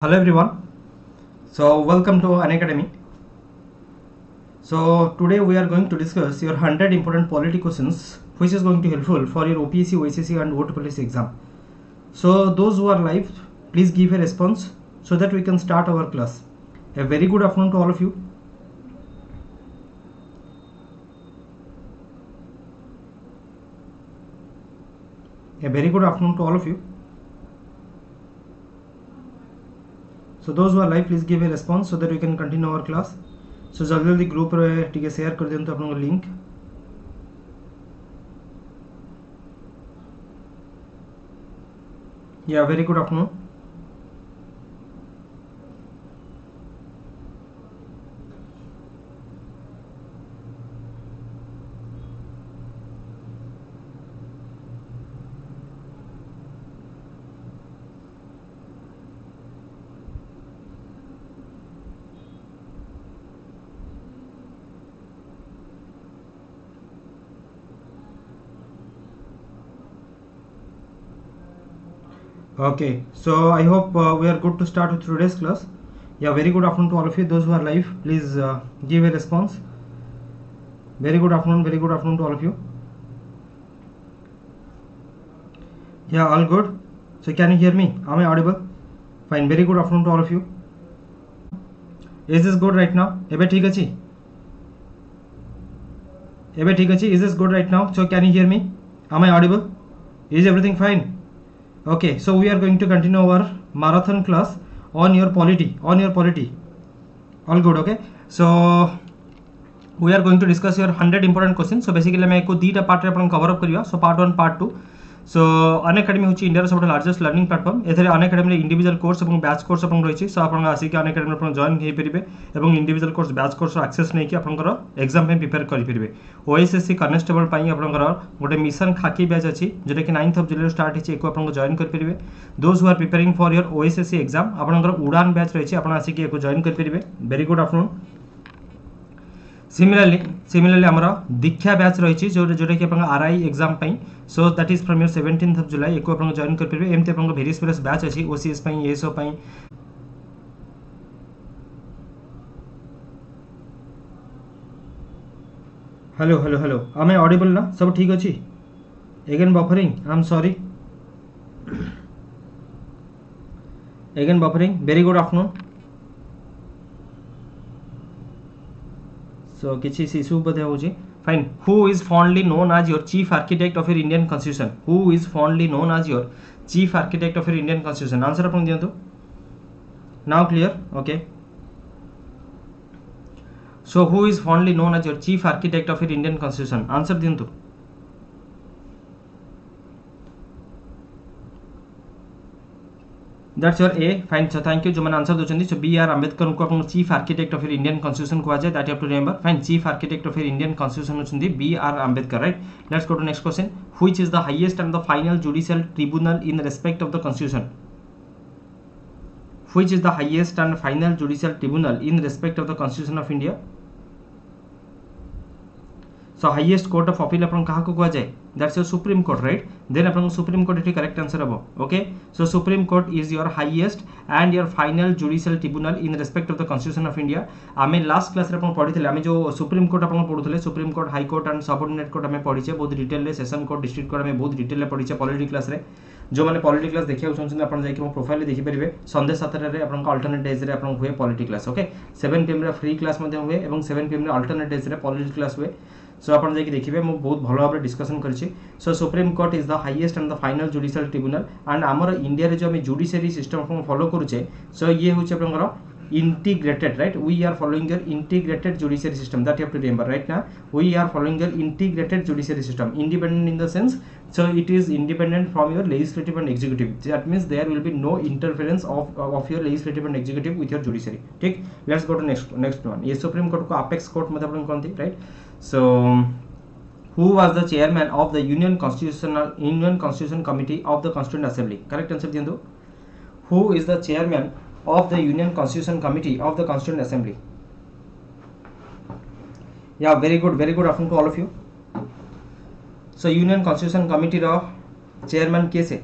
Hello everyone, so welcome to Unacademy. So today we are going to discuss your 100 important polity questions which is going to be helpful for your OPSC, OSSC and OSSC exam. So those who are live, please give a response so that we can start our class. A very good afternoon to all of you. A very good afternoon to all of you. So those who are live, please give a response so that we can continue our class. So जल्दी group रे टिके share कर दियंतु आपन link. Yeah, very good afternoon. Okay, so I hope we are good to start with today's class. Yeah, very good afternoon to all of you. Those who are live, please give a response. Very good afternoon to all of you. Yeah, all good. So can you hear me? Am I audible? Fine, very good afternoon to all of you. Is this good right now? Ebe thik achi? Ebe thik achi? Is this good right now? So can you hear me? Am I audible? Is everything fine? Okay, so we are going to continue our marathon class on your polity. All good, okay? So we are going to discuss your 100 important questions. So basically मैं को दीटा part रे अपन cover up करिया. So part 1 part 2. So Unacademy होची India रो सबटा largest learning platform. एथरे Unacademy रे individual course एवं batch course अपन रहिछि. सो अपन आसी के Unacademy अपन जॉइन हे परिबे एवं individual course batch course access नै कि आपनकर एग्जाम पे प्रिपेयर करि परिबे. OSSC कांस्टेबल पई आपनकर गोटे मिशन खाकी बैच अछि जेटा कि 9th ऑफ जुलाई स्टार्ट हिछि. एको अपन जॉइन कर परिबे. Those who are preparing for your OSSC exam आपनकर उड़ान बैच रहिछि. अपन आसी के एको जॉइन कर परिबे. Very good afternoon. Similarly हमारा दीक्षा बैच रही जोटा कि अपन RI एग्जाम पई. So that is from your 17th of July एको अपन जॉइन कर परिबे. एमते अपन वेरियस वेरियस बैच अछि OCS पई एसओ पई. हेलो am I audible ना? सब ठीक अछि? Again buffering, I am sorry. Again buffering. Very good afternoon. So किछि इशू बदे होछि. Fine. Who is fondly known as your chief architect of your Indian Constitution? Who is fondly known as your chief architect of your Indian Constitution? Answer अपन दियंतु. Now clear? Okay. So who is fondly known as your chief architect of your Indian Constitution? Answer दियंतु. That's your A. Fine. So thank you. जो मैंने answer दोचंदी. So B.R. Ambedkar को अपन chief architect of your Indian constitution को आ जाए. That you have to remember. Fine. Chief architect of your Indian constitution होचंदी B.R. Ambedkar, right? Let's go to next question. Which is the highest and the final judicial tribunal in respect of the constitution? Which is the highest and final judicial tribunal in respect of the Constitution of India? So highest court of appeal अपन कहा को कहा जाए? That's your Supreme Court, right? Then upon Supreme Court it correct answer हबो. Okay? So Supreme Court is your highest and your final judicial tribunal in respect of the Constitution of India. आमे last class रे अपन पढिथिले. आमे जो Supreme Court upon पढुथिले Supreme Court, High Court and Subordinate Court आमे पढिछे बहुत detail रे. Session court, district court आमे बहुत detail रे पढिछे पॉलिटी क्लास रे. जो माने पॉलिटी क्लास देखिया चाहछन अपन जाई कि मो प्रोफाइल देखि परिबे. संडे 7 रे अपन अल्टरनेट डेज रे अपन हुए पॉलिटी क्लास. ओके? 7 pm रे फ्री क्लास मध्ये हुए एवं 7 pm रे अल्टरनेट डेज रे पॉलिटी क्लास हुए. सो अपन जाई कि देखिबे मो बहुत भलो भाबरे डिस्कशन करछि. So supreme court is the highest and the final judicial tribunal and हमर इंडिया रे जो हम जुडिशियरी सिस्टम अपन फॉलो करूचे. सो ये होचे अपन integrated, right? We are following your integrated judiciary system. That you have to remember right now. We are following your integrated judiciary system. Independent in the sense, so it is independent from your legislative and executive. That means there will be no interference of your legislative and executive with your judiciary. ठीक? Let's go to next one. ये Supreme Court को apex court में अपन कौन थी, right? So who was the chairman of the Union Constitution Committee of the Constituent Assembly? Correct answer दियंतु. Who is the chairman of the Union Constitution Committee of the Constituent Assembly? Yeah, very good afternoon to all of you. So Union Constitution Committee ro chairman के से?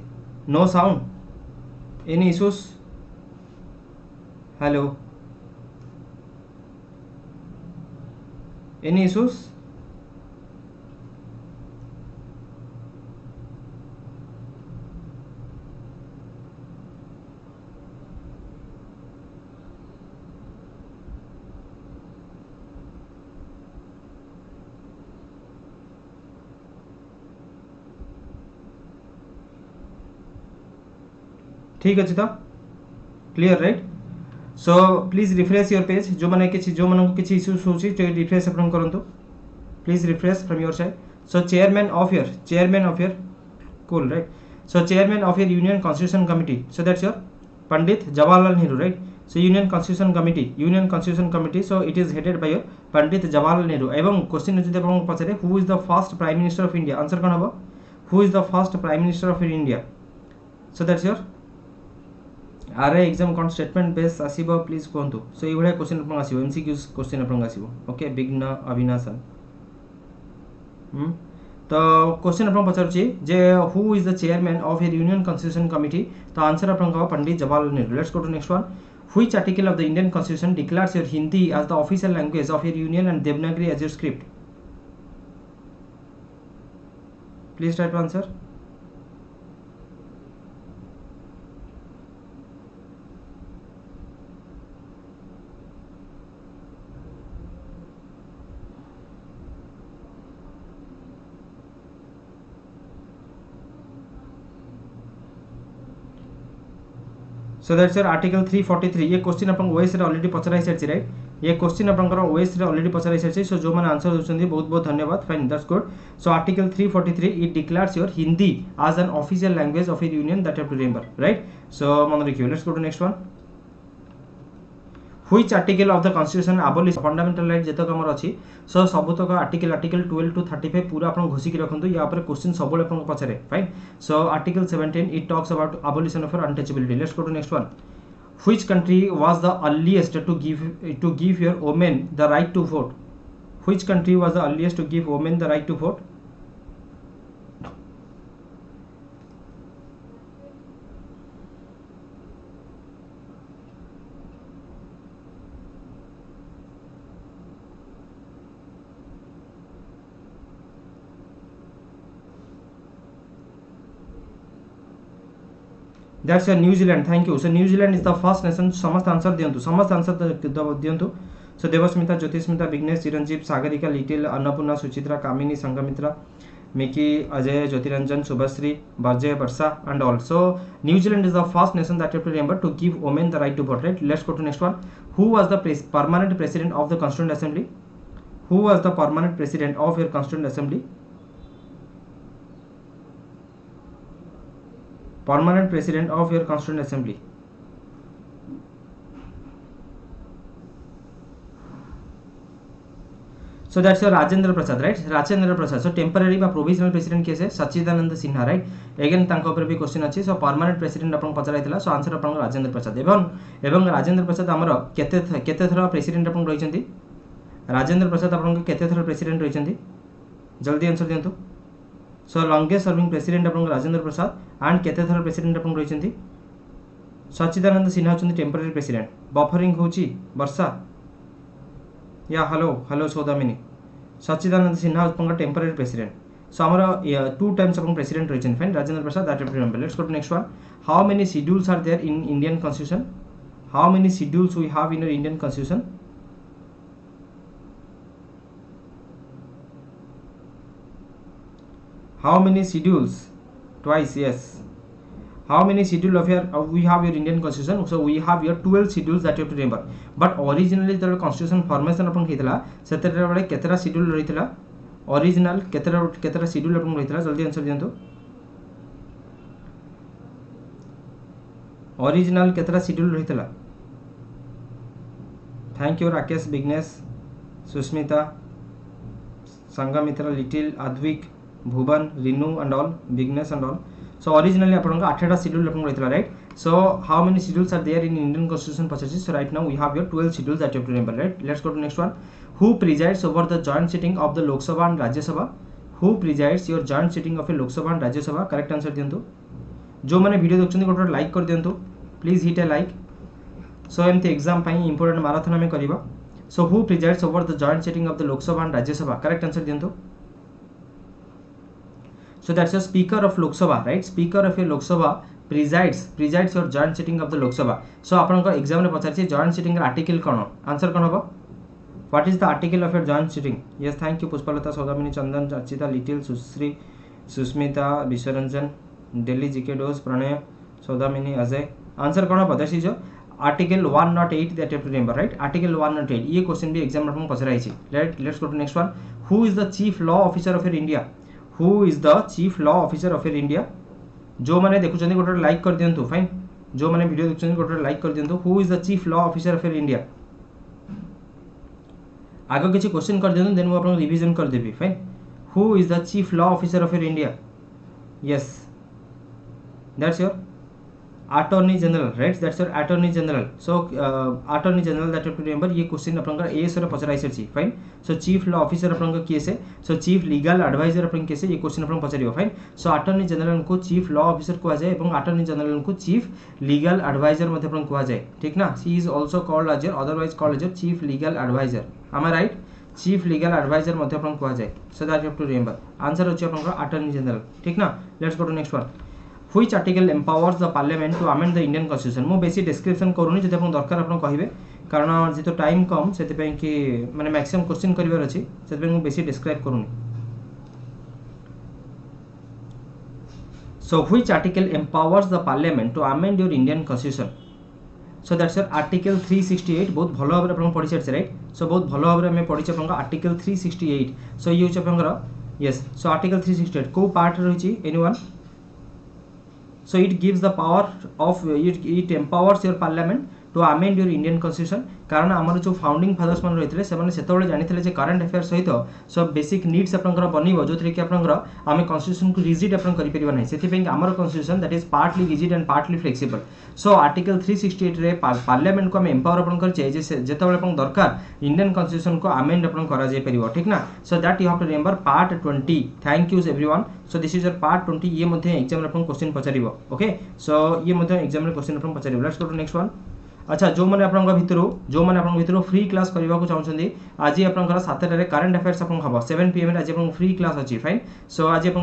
No sound. Any issues? Hello any issues ठीक अच्छे तो clear right so please refresh your page जो मैंने किसी issues होची refresh अपन करंतु please refresh from your side so chairman of your cool right so chairman of your union constitution committee so that's your Pandit Jawaharlal Nehru right so union constitution committee so it is headed by your Pandit Jawaharlal Nehru एवं question जदि आपन पछरे who is the first prime minister of India answer कोन हबो who is the first prime minister of India so that's your आरए exam कोन statement base आसीबो please कोंतु सो ए भलिया क्वेश्चन आपन आसीबो एमसीक्यूज क्वेश्चन आपन आसीबो ओके विघ्न अविनाशन तो क्वेश्चन अपन पचारुची जे who is the chairman of your union constitution committee तो आंसर अपन का Pandit Jawaharlal Nehru let's go to next one which article of the Indian constitution declares your Hindi as the official language of your union and Devanagari as your script please try to answer so that's your article 343 ये question अपन OS रे already पचराई सरछि right ये question अपन OS रे already पचराई सरछि सो जो माने आंसर दोछन्ती बहुत बहुत धन्यवाद fine that's good so article 343 it declares your Hindi as an official language of your union that have to remember right so मन रखियो let's go to next one which article of the constitution abolish fundamental right जेतक हमर अछि सो सबतक article 12 to 35 पूरा अपन घोषि के रखंतु या ऊपर question सबले अपन पछरे fine so article 17 it talks about abolition of untouchability let's go to next one which country was the earliest to give your women the right to vote which country was the earliest to give women the right to vote That's your New Zealand. Thank you. So New Zealand is the first nation. समस्त answer दियंतु समस्त answer दियंतु so Debasmita Jyotismita Vignesh Chiranjeev Sagarika Little Annapurna Suchitra Kamini Sanghamitra Mickey Ajay Jyotiranjan Subhashree बर्जय Varsha and all so New Zealand is the first nation that you have to remember to give women the right to vote right let's go to next one who was the permanent president of the Constituent Assembly who was the permanent president of your Constituent Assembly permanent president of your Constituent Assembly so that's your Rajendra Prasad right Rajendra Prasad so temporary বা provisional president किए से सच्चिदानंद Sinha right again तांको ऊपर भी question अछि so permanent president अपन पचराइतला so answer अपन राजेंद्र प्रसाद एवं राजेंद्र प्रसाद हमर केते थरा प्रेसिडेंट अपन रहिसंती राजेंद्र प्रसाद अपन केते थरा प्रेसिडेंट रहिसंती जल्दी आंसर दियंतु सो लॉन्गेस्ट सर्विंग प्रेसिडेंट अपन राजेंद्र प्रसाद एंड केते थरा प्रेसिडेंट अपन रहिसंती सच्चिदानंद सिन्हा होचंती टेम्पररी प्रेसिडेंट बफरिंग होची वर्षा या हेलो सौदामिनी सच्चिदानंद सिन्हा अपन टेम्पररी प्रेसिडेंट सो हमर टू टाइम्स अपन प्रेसिडेंट रहिसन fine Rajendra Prasad that remember let's go to next one how many schedules are there in Indian constitution how many schedules we have in your Indian constitution how many schedules twice yes how many schedule of your we have your Indian constitution so we have your 12 schedules that you have to remember but originally the constitution formation अपन हेतला सेतेरे बडे केतरा schedule रहितला original केतरा schedule अपन रहितला जल्दी answer दियंतु original केतरा schedule रहितला thank you Rakesh Vignesh Susmita Sanghamitra Little Advik Bhuvan Rinu and all Vignesh and all so originally अपन 8टा शेड्यूल अपन रहितला right so how many schedules are there in Indian constitution पचासी so right now we have your 12 schedules that you have to remember right let's go to next one who presides over the joint sitting of the लोक Sabha and Rajya Sabha who presides your joint sitting of a Lok Sabha and Rajya सभा correct answer दियंतु जो माने video देखछन्ती गोटे like कर दियंतु please hit a like so एमती exam पाई important marathon आम करवा so who presides over the joint sitting of the Lok Sabha and Rajya Sabha correct answer दिंतु so that's the speaker of Lok Sabha right speaker of a Lok Sabha presides your joint sitting of the Lok Sabha so आपन exam में पचार joint sitting article कौन answer कौन हम what is the article of your joint sitting yes thank you Pushpalata Saudamini Chandan Archita Little Sushri Susmita Vishwaranjan daily GK dose Pranay Saudamini Ajay answer कौन हम that is article 108 that you have to remember right article 108 ये question भी exam में पचराई let's go to next one who is the chief law officer of India who is the chief law officer of India जो मैंने देखुं गोटे like कर दिंतु fine जो मैंने वीडियो देखुं गोटे लाइक कर दिंतु who is the chief law officer of India आगे किसी क्वेश्चन कर दिंतु देन मुझे रिवीजन कर देबी fine who is the chief law officer of India yes that's your attorney general right that's your attorney general so attorney general that you have to remember ये question आपनकर AS रे पचराई सरछि fine so chief law officer आपनकर किए से सो chief legal adviser आपन किए से ये क्वेश्चन आपन पचरियो फाइन सो अटॉर्नी जनरल को चीफ लॉ ऑफिसर कहा जाए एवं अटॉर्नी जनरल को चीफ लीगल एडवाइजर मध्ये आपन कहा जाए ठीक ना she is also called as otherwise called as chief legal adviser am I right chief legal adviser मध्ये आपन कहा जाए so that you have to remember answer होछि आपनकर अटॉर्नी जनरल ठीक ना let's go to next one Which article empowers the parliament to amend the Indian constitution मो बेसी डिस्क्रिप्शन करूनी जदि आपन दरकार आपन कहिबे कारण जेतो टाइम कम सेति पय कि माने मैक्सिमम क्वेश्चन करिवार अछि सेति पय मो बेसी describe करूनी so which article empowers the parliament to amend your Indian constitution so that's your article 368 बहुत भलो भाबरे आपन पढि छथि राइट सो बहुत भलो भाबरे हम पढि छ आपन आर्टिकल 368 सो ये छ आपन यस सो आर्टिकल 368 को पार्ट रहिछि anyone so it gives the power of it empowers your parliament to amend your Indian constitution कारण आमर जो फाउंडिंग फादर्स मन रहितले से माने सेतोळे जानिथिले जे करंट अफेयर सहित सब बेसिक नीड्स आपनकर बनिबो जोथरे कि आपनकर आमे कॉन्स्टिट्यूशन को रिजिड आपन करि परिबा नै सेति पेंग आमर constitution that is partly rigid and partly flexible so article 368 रे पार्लियामेंट को हम एम्पावर आपन करचे जे जेतोळे आपन दरकार इंडियन कॉन्स्टिट्यूशन को अमेंड आपन करा जाय परिबो ठीक ना so that you have to remember part 20 thank you everyone so this is your part 20 ये मध्ये एग्जाम रे आपन क्वेश्चन पचारिबो ओके सो ये मध्ये एग्जाम रे क्वेश्चन आपन पचारिबो let's go to next one अच्छा जो मैंने आपन भितर फ्री क्लास करने को चाहते आज आप 7 रे करंट अफेयर्स आप हम 7 pm आज आप फ्री क्लास अच्छी फाइन सो आज आप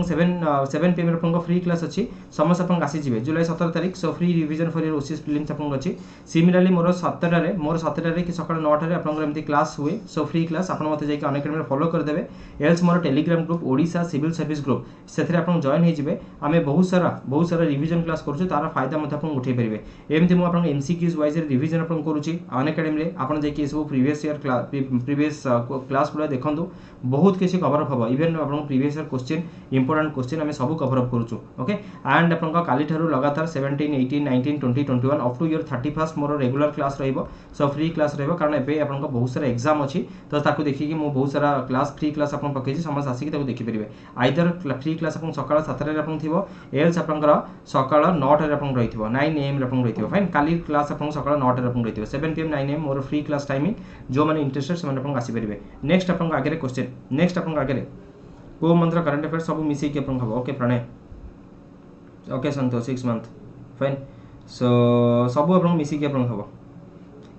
7 pm आप फ्री क्लास अच्छी समस्त आप आसीजे जुलाई 17 तारीख so free revision for your OCS prelims आप अच्छी सिमिलरली मोर 7 कि सकाळ 9 रे आपन एमती क्लास हुए सो फ्री क्लास आप मत जाके अनअकैडमी फॉलो कर देबे else more telegram group Odisha civil service group सेथरे आपन जॉइन हे जिवे आमे बहुत सारा रिवीजन क्लास करछु तार फायदा मत आपन उठे परिबे एमती मो आपन एमसीक्यूज वाइज रिवीजन अपन करूची अनअकैडमी रे आपन जे सब प्रीवियस ईयर क्लास गुला देखंतु बहुत किसी कवर अप हबो इवन आपन previous year question important question हमें सब कवर अप करूछु ओके एंड आपन का काली थारु लगातार 17 18 19 20 21 up to year 31 more regular class रहइबो सो फ्री क्लास रहइबो कारण एबे आपन का बहुत सारा एग्जाम अछि तो ताकू देखि कि मो बहुत सारा क्लास फ्री क्लास आपन पकेछि समस्त आसी कि ताकू देखि परिबे आइदर फ्री क्लास आपन सकाळ 7 रे आपन थिबो एल्स आपन सकाळ 9 रे आपन रहिथिबो 9 am रे आपन रहिथिबो फाइन काली क्लास आपन सकाळ 9 रे आपन रहिथिबो 7 pm 9 am more free class timing जो माने इंटरेस्टेड से माने आपन आसी परिबे नेक्स्ट आपन आगे क्वेश्चन नेक्स्ट आपन आगे को मंत्र करंट अफेयर सब मिसी के आपन हबो ओके प्रणय ओके संतोष 6 मंथ फाइन सो सब आपन मिसी के आपन हबो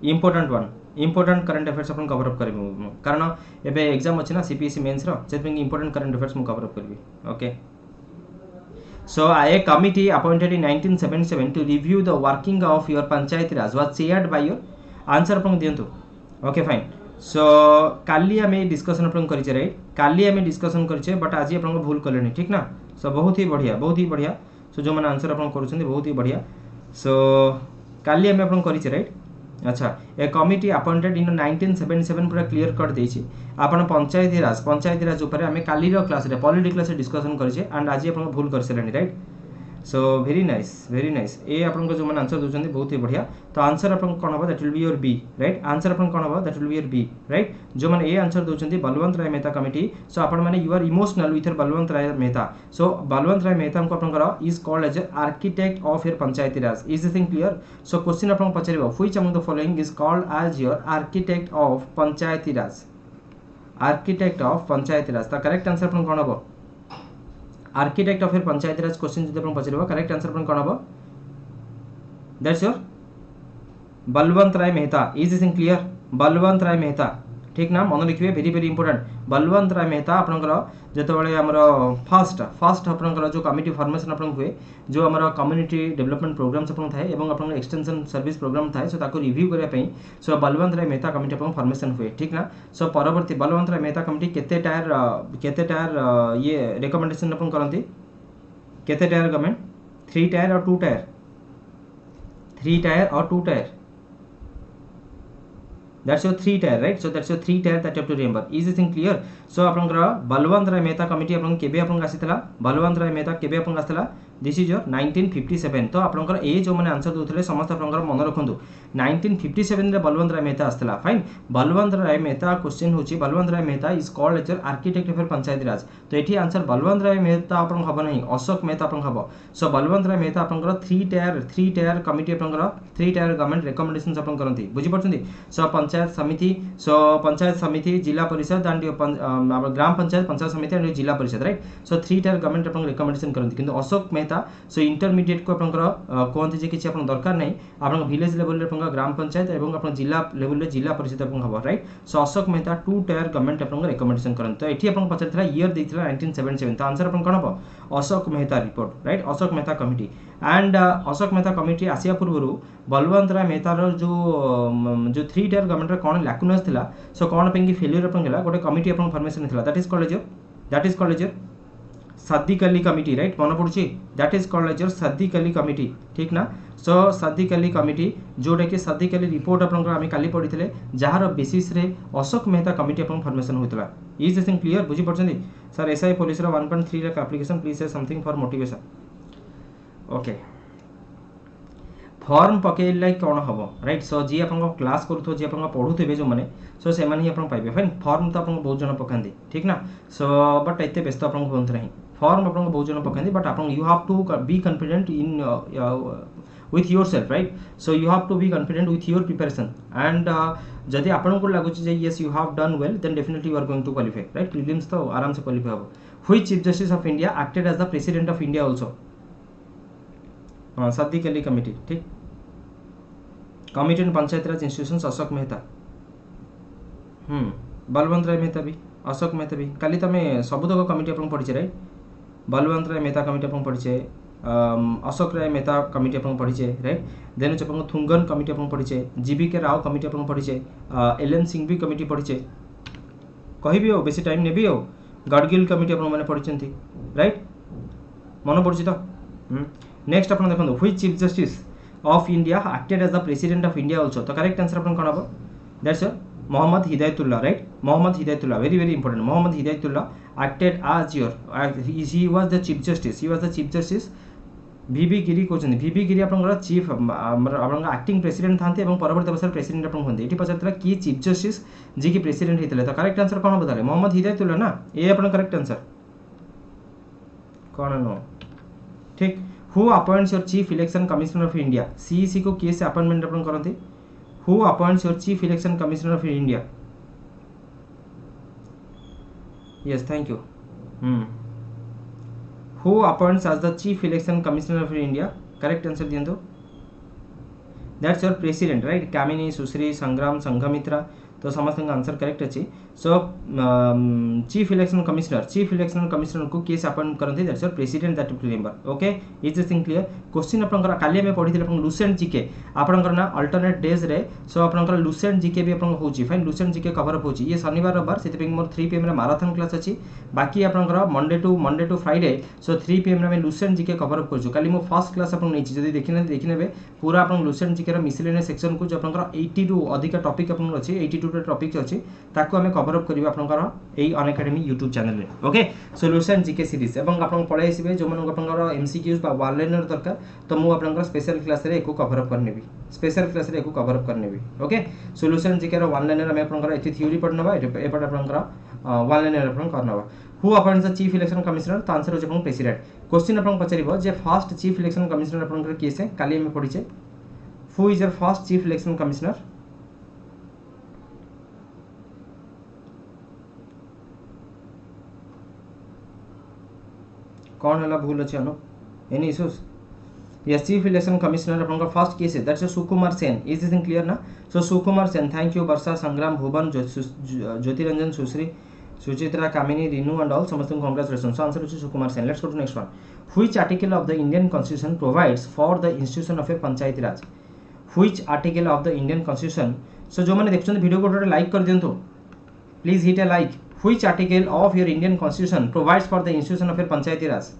इंपोर्टेंट करंट अफेयर्स अपन कवर अप करबो कारण एबे एग्जाम अछि ना सीपीएससी मेंस रो जेतमें इंपोर्टेंट करंट अफेयर्स मु कवर अप करबी okay So a committee appointed in 1977 to review the working of your Panchayat Raj was chaired by your answer अपन दियंतु okay fine so काली हमें डिस्कशन अपन करिचे right काली हमें discussion करिचे but आज अपन भूल करलेनी ठीक ना सो बहुत ही बढ़िया सो जो माने आंसर अपन करूछन बहुत ही बढ़िया सो काली हमें अपन करिचे राइट अच्छा ए कमिटी अपॉइंटेड इन 1977 पूरा क्लियर कर देछि आपण पंचायती राज ऊपर हमें काली रो क्लास रे पॉलिटी क्लास रे डिस्कशन करिसे एंड आज आपण भूल कर सलेनी राइट सो वेरी नाइस ए आपण को जो मन आंसर दोछन बहुत ही बढ़िया तो आंसर आपण कोन हो that will be your B right answer आपण कोन हो that will be your B right जो मन ए आंसर दोछन बलवंत राय मेहता कमिटी सो आपण माने you are emotional with Balwant Rai Mehta so Balwant Rai Mehta को आपण is called as architect of your Panchayati Raj is the thing clear so question आपण पचारिबो which among the following is called as your architect of Panchayati Raj the correct answer आपण कोन हो architect of your Panchayati Raj question जदि आपण पचारिबो करेक्ट आंसर आपण कोन हो that's your Balwant Rai Mehta, is this in clear? Balwant Rai Mehta, ठीक ना, मन लिखिए, very very important. Balwant Rai Mehta आपनकर जेतबेले हमर फर्स्ट आपनकर जो कमिटी फॉर्मेशन आपन हुए, जो हमर कम्युनिटी डेवलपमेंट प्रोग्राम्स आपन थाए एवं आपन एक्सटेंशन सर्विस प्रोग्राम थाए, सो ताको रिव्यू करिया पई सो बलवंत राय मेहता कमिटी आपन फॉर्मेशन हुए, ठीक ना। सो परवर्ती बलवंत राय मेहता कमिटी केते टायर ये रिकमेंडेशन आपन करंती, केते टायर गवर्नमेंट? 3 टायर और 2 टायर, 3 टायर और 2 tyre, that's your 3 tier, right? So that's your 3 tier that you have to remember. Is this thing clear? So आपनकर बलवंत राय मेहता कमिटी आपन केबे आपन आसीतला, बलवंत राय मेहता केबे आपन आसीतला, दिस इज योर 1957। तो आपनकर ए जो माने आंसर दोथले समस्त आपनकर मन रखंतु 1957 रे बलवंत राय मेहता आस्तला, फाइन। बलवंत राय मेहता क्वेश्चन होची, Balwant Rai Mehta is called as architect of Panchayati Raj. तो एठी आंसर बलवंत राय मेहता आपन हबो नहीं, अशोक मेहता आपन हबो। सो बलवंत राय मेहता आपनकर 3 टायर कमिटी आपनकर 3 टायर गवर्नमेंट रिकमेंडेशंस आपन करंती, बुझि पड़छंती। सो पंचायत समिति, जिला परिषद and gram panchayat samiti and zila परिषद, राइट। सो 3 टायर गवर्नमेंट आपन रिकमेंडेशन करंती, किंतु अशोक मेहता सो इंटरमीडिएट को आपनकर कोनथि जे किछि आपन दरकार नै, आपन विलेज लेवल रे आपन ग्राम पंचायत एवं आपन जिला लेवल रे जिला परिषद आपन हबो, राइट। सो अशोक मेहता 2 टायर गवर्नमेंट आपन रिकमेंडेशन करन। तो एठी आपन पछरथला ईयर देथिला 1977, तो आंसर आपन कोन हबो? Ashok Mehta report, right, Ashok Mehta committee. And Ashok Mehta committee आसिया पूर्व बलवंत राय मेहतार जो 3 टायर गवर्नमेंट रे कोन लैकुनस थिला, सो कोन पे कि फेलियर आपन गेला, गोटे कमिटी आपन फॉर्मेशन थिला, that is called as Sadiq Ali committee, right, मन पड़ुची, that is called as Sadiq Ali committee, ठीक ना। सो सादिक अली कमिटी जोटा कि सादिक अली रिपोर्ट आपन आमी काली पढिथिले, जहार बेसिस रे अशोक मेहता कमिटी आपन फॉर्मेशन होइतला। Is this thing clear? बुझि पड़छन्ती सर? एसआई पुलिस रो 1.3 lakh application, please say something for motivation. Okay, form पकेइले कोन हबो, राइट। सो जी आपन क्लास करूथो, जी आपन पढुथेबे जो माने, सो से माने ही आपन पाइबे, फाइन। फॉर्म तो आपन बहुत जन पकांदी, ठीक ना। सो बट एते व्यस्त आपन होंत नहीं, फॉर्म आपन बहुत जन पकांदी, बट आपन you have to be confident in with yourself, right? So you have to be confident with your preparation, and जदि आपन को लागुच जे yes you have done well, then definitely you are going to qualify, right? prelims तो आराम से qualify हो। which chief justice of India acted as the president of India also? सादिक Ali committee, ठीक। Committee in Panchayat Raj institutions Ashok Mehta, Balwant Rai Mehta भी, अशोक मेहता भी, काली तमे सबुतक कमिटी आपन पढिछे, राइट। बलवंत राय मेहता कमिटी आपन पढिछे, अशोक राय मेहता कमिटी अपन पढ़ीचे, राइट। देन अपन थुंगन कमिटी अपन पढ़ीचे, जीबी के राव कमिटी अपन पढ़ीचे, एलएन सिंघवी कमिटी पढ़ीचे, कहबी हो बेसी टाइम नेबी हो, गडगिल कमिटी अपन माने पढ़िचंती, राइट, मन पड़छि तो। नेक्स्ट अपन देखंतु, which chief justice of India acted as the president of India also. तो करेक्ट आंसर अपन कोन हबो? That's Mohammad Hidayatullah, right, Mohammad Hidayatullah, very very important. Mohammad Hidayatullah acted as your he was the chief justice, VV Giri কোচନ୍ତି, ভিভি গিরি आपनकर चीफ आपनकर acting president थांते एवं परवर्ती अवसर प्रेसिडेंट अपन होंते। एठी पछारतला की चीफ जस्टिस जी की प्रेसिडेंट हेतले, तो करेक्ट आंसर कोन बताले? मोहम्मद हिदायतुल्लाह ना, ए अपन करेक्ट आंसर कोन नो, ठीक। Who appoints your chief election commissioner of India, CEC को किए से अपॉइंटमेंट अपन करंती? Who appoints your chief election commissioner of India? Yes, thank you. Who appoints as the chief election commissioner of India? Correct answer दियंतो, that's your president, right, Kamini Sushri Sangram Sanghamitra. तो समस्त answer correct अछि। So chief election commissioner को केस appoint करंती, that's your president, that to remember. Okay, is this thing clear? Question आपनकर काली हम पढिथिले अपन लुसेंट जीके आपनकर ना अल्टरनेट डेज रे, सो आपनकर लुसेंट जीके भी आपन होची, fine. Lucent GK cover up होची ये शनिवार रविवार, सेति मोर 3 pm रे मैराथन क्लास अछि। बाकी आपनकर Monday to Friday, so 3 pm रे मैं लुसेंट जीके कवर अप करछु। काली मो फर्स्ट क्लास आपन नै छी, जदि देखिनेबे पूरा आपन लुसेंट जीके रो मिसलेनियस सेक्शन को जो आपनकर 80 टू अधिक टॉपिक आपन अछि, 82 टॉपिक अछि, ताको हमें कवर अप करिबा आपनकर एई अनएकेडमी यूट्यूब चैनल रे। ओके, सॉल्यूशन जीके सीरीज एवं आपन पढाई आसीबे जो मन आपनकर एमसीक्यूज बा वन लाइनर दरकार, तो मु आपनकर स्पेशल क्लास रे एको कवर अप करनेबी, ओके। सॉल्यूशन जीके रो वन लाइनर हमें आपनकर एति थ्योरी पढनबा, एपट आपनकर वन लाइनर आपन करनबा। Who appoints the chief election commissioner? तो आंसर हो आपन प्रेसिडेंट। क्वेश्चन आपन पचारिबो जे फर्स्ट चीफ इलेक्शन कमिश्नर आपनकर किए से काली हम पढिचे, who is your first chief election commissioner? कौन है भूल अच्छे अनु, any issues? Yes, Chief Election Commissioner from first case that's a Sukumar Sen. Is this in clear na? So Sukumar Sen, thank you Barsha, Sangram, Bhuban, Jyotiranjan, Susri, Suchitra, Kamini, Rinu and all. Samastum congratulations. So answer is Sukumar Sen. Let's go to next one. Which article of the Indian Constitution provides for the institution of a Panchayati Raj? Which article of the Indian Constitution? So जो मैंने देखते हैं video को थोड़ा like कर दियो, please hit a like. Which article of your Indian Constitution provides for the institution of a Panchayati Raj?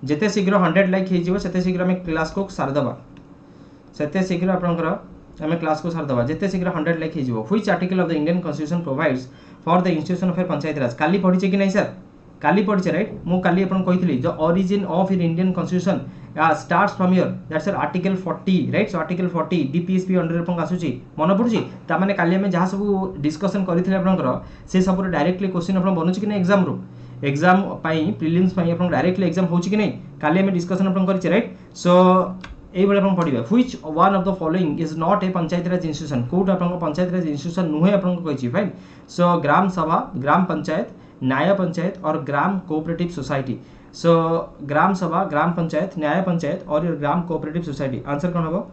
जिते शीघ्र 100 लाइक हो सेते शीघ्र आम क्लास को सारदेवा, सेते शीघ्र आपंकर आम क्लास को सारदेवा, जिते शीघ्र 100 लाइक हो. Which article of the Indian constitution provides for the institution of a Panchayati Raj? काली पढ़ी कि नहीं सर? काली पढ़ी राइट. मु काली आपन कहितली the origin of in Indian constitution starts from your that's article 40 right. So article 40 DPSP under आपन आसुची मन पड़ुची. ता माने काली हम जहां सब डिस्कशन करिथिले आपनकर से सब डायरेक्टली क्वेश्चन आपन बनुची कि नहीं एग्जाम रो, एग्जाम पाई प्रिलिम्स पाई आपन डायरेक्टली एग्जाम होची कि नहीं काली हम डिस्कशन आपन करिछि राइट. सो एई बळे आपन पढिबा. Which one of the following is not a Panchayati Raj institution? कोड आपन पंचायती राज इंस्टीट्यूशन नुहे आपन कहिछि फाइन. सो ग्राम सभा, ग्राम पंचायत, न्याय पंचायत और ग्राम कोऑपरेटिव सोसाइटी. सो ग्राम सभा, ग्राम पंचायत, न्याय पंचायत और ग्राम कोऑपरेटिव सोसाइटी. आंसर कोन हबो?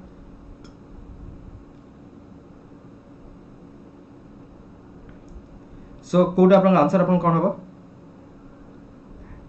सो कोड आपन आंसर आपन कोन हबो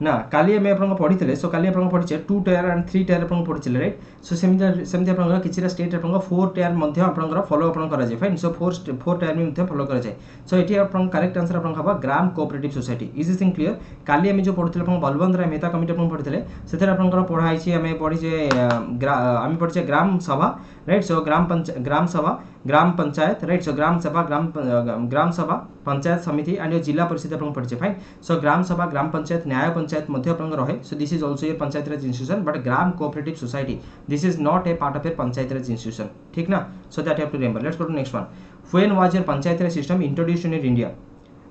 ना? काली आम आप पढ़ी थे. सो काली आप पढ़ी 2 टायर एंड 3 टायर आप पढ़ी राइट. सो सेमती आप किसी स्टेट आप 4 टायर आप फॉलो कर फाइन. सो 4 टायर में फॉलो कर. सो ये आप करेक्ट आंसर आप हम Gram cooperative society. Is this thing clear? काली आम जो पढ़ते बलवंत राय मेहता कमिटी आप पढ़ी थे से आप पढ़ाई आम पढ़ीचे आम पढ़ीचे ग्राम सभा राइट. सो ग्राम सभा, ग्राम पंचायत राइट. सो ग्राम सभा, ग्राम सभा, पंचायत समिति एंड जिला परिषद आप पढ़ीचे फाइन. सो ग्राम सभा, ग्राम पंचायत, न्याय पंचायत रहे. So this is also your Panchayati Raj institution but gram cooperative society this is not a part of your Panchayati Raj institution. ठीक ना? So that you have to remember. Let's go to next one. When was your Panchayati Raj system introduced in India?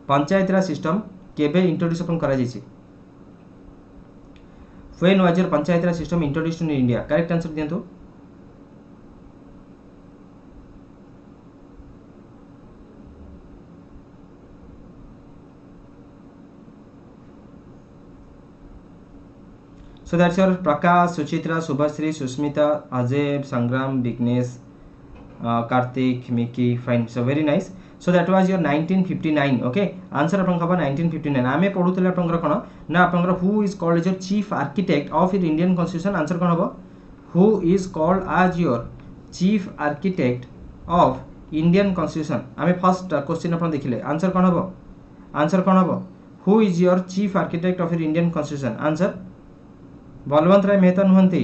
Panchayati Raj system केबे introduce अपन करा जायछि? When was your Panchayati Raj system introduced in India? Correct answer दियंतु. So that's your Prakash, Suchitra, Subhasri, Susmita, Ajay, Sangram, Vignesh, Karthik, Mickey. Fine. So very nice. So that was your 1959. Okay. Answer अपन कब 1959. आमे पढ़ू तले अपन कौन ना अपन who is called as your chief architect of your Indian Constitution? Answer कौन होगा? Who is called as your chief architect of Indian Constitution? आमे first question अपन देखिले. Answer कौन होगा? Answer कौन होगा? Who is your chief architect of your Indian Constitution? Answer Balwant Rai Mehta नुहंती.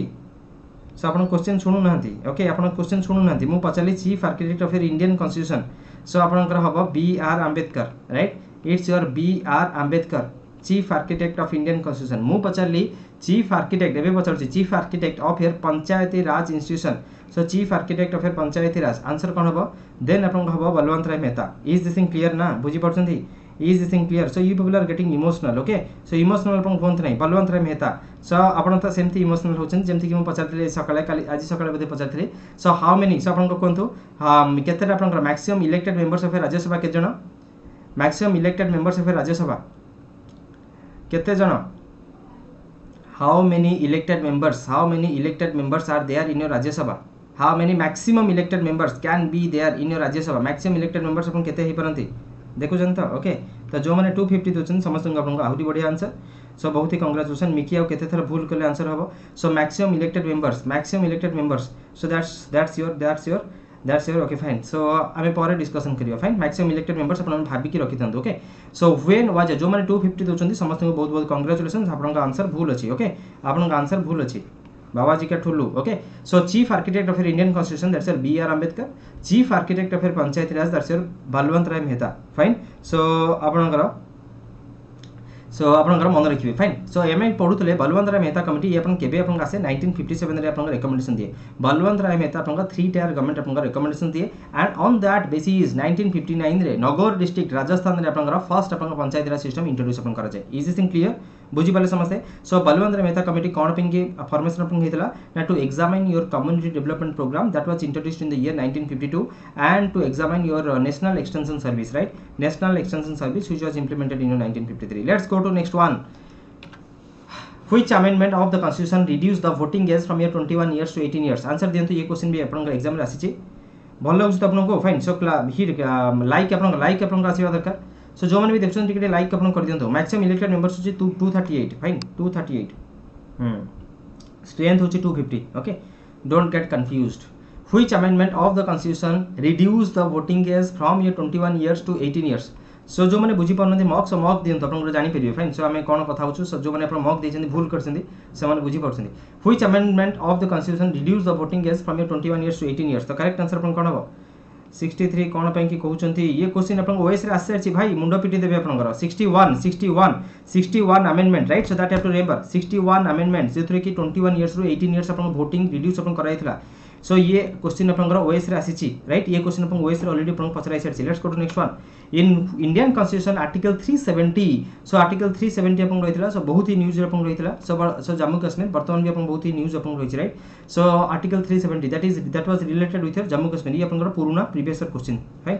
सो आपन question सुनु नांती. ओके आपन क्वेश्चन सुनु नांती. मु पचाली chief architect of Indian constitution. So आपनकर हबो B R Ambedkar right. It's your B R Ambedkar chief architect of Indian constitution. मु पचाली चीफ आर्किटेक्ट एबे पचारछि chief architect of your Panchayati Raj institution. So chief architect of your Panchayati Raj. Answer कोन हबो? Then आपन हबो Balwant Rai Mehta. Is this thing clear ना? बुझी पड़छन्ती? Is this thing clear? So you people are getting emotional. Okay, so emotional upon phone नहीं Balwant Rai Mehta. So अपन तो सेमती इमोशनल होचन जेमती कि हम पचारथिले सकाळे काली आज सकाळे बदे पचारथिले. सो हाउ मेनी सो अपन को कोंतु केतेटा अपन maximum elected members of Rajya Sabha के जण? Maximum elected members of Rajya Sabha केते जण? How many elected members are there in your Rajya Sabha? How many maximum elected members can be there in your Rajya Sabha? Maximum elected members अपन केते हे परंती देखुछन तो. ओके तो जो मैंने 250 दोचन समस्त आपको आहुरी बढ़िया आंसर. सो बहुत ही कंग्रेचुलेसन. मिकी आउ केते थर भूल कले आंसर हबो. So maximum elected members. So that's your okay fine. So आमे पर डिस्कशन करियो फाइन. मैक्सिमम इलेक्टेड मेंबर्स अपन भाबी की रखि थंदो. ओके सो व्हेन वाज जो मैंने 250 दोचन समस्त बहुत बहुत कंग्रेचुलेसन. आपन आंसर भूल अछि. ओके आपन आंसर भूल अछि बाबाजी का ठुल्लू. Okay so chief architect of Indian constitution that's your B R Ambedkar. Chief architect of Panchayati Raj that's your Balwant Rai Mehta. Fine. So आपनकर मन रखिए फाइन. सो एम पढ़ुले बलवंत राय मेहता कमिटी ये केबे अपन आसे 1957 रे अपन रिकमेंडेशन दिए. बलवंत राय मेहता अपन 3 टायर गवर्नमेंट अपन रिकमेंडेशन दिए एंड ऑन दैट बेसिस 1959 रे नगौर डिस्ट्रिक्ट राजस्थान रे अपन फर्स्ट अपन पंचायती राज सिस्टम इंट्रोड्यूस अपन करा जाय. Is this thing clear? बुझी पाले समस्ते. सो बलवंत राय मेहता कमिटी कोन पिंग फॉर्मेशन अपन हेतला ना to examine your community development programme that was introduced in the year 1952 and to examine your national extension service right. National extension service which was implemented in 1953. Let's go to next one. Which amendment of the constitution reduce the voting age from your 21 years to 18 years? Answer दियंतु ये question भी आपन exam रे आसी छि भल लागु तो आपन को फाइन सो हिट लाइक आपन आसीबा दरकार सो जो माने भी देखछन टिके लाइक आपन कर दियंतु मैक्सिमम इलेक्टेड मेंबर्स होछि 238 फाइन 238 स्ट्रेंथ होछि 250 okay don't get confused Which amendment of the constitution reduce the voting age from your 21 years to 18 years? सो जो मैंने बुझी पारना मक दियंतु आपन जानि परिबे फाइन सो आमे कोन कथा होछु सो जो मैंने आपन मक देछन भूल करछन से माने बुझी पारछन Which amendment of the constitution reduce the voting age from your 21 years to 18 years? तो करेक्ट आंसर आपन कोन हो 63 कोन पय कि कहउछंती ये क्वेश्चन आपन ओएस रे आसे अछि भाई मुंडो पिटी देबे आपन 61 amendment right so that have to remember 61 amendment जेथरे कि 21 इयर्स रो 18 इयर्स आपन वोटिंग रिड्यूस आपन कराइथिला सो ये क्वेश्चन आपन ओएस रे आसी राइट ये क्वेश्चन आपन ओएस रे ऑलरेडी आपन पचराइ सारछि let's go to next one in Indian constitution article 370 so article 370 आपन रहितला सो बहुत ही न्यूज आपन रहितला सो जम्मू कश्मीर वर्तमान भी आपन बहुत ही न्यूज आपन रहिछि right so article 370 that was related with Jammu Kashmir ये आपन पुराना previous question fine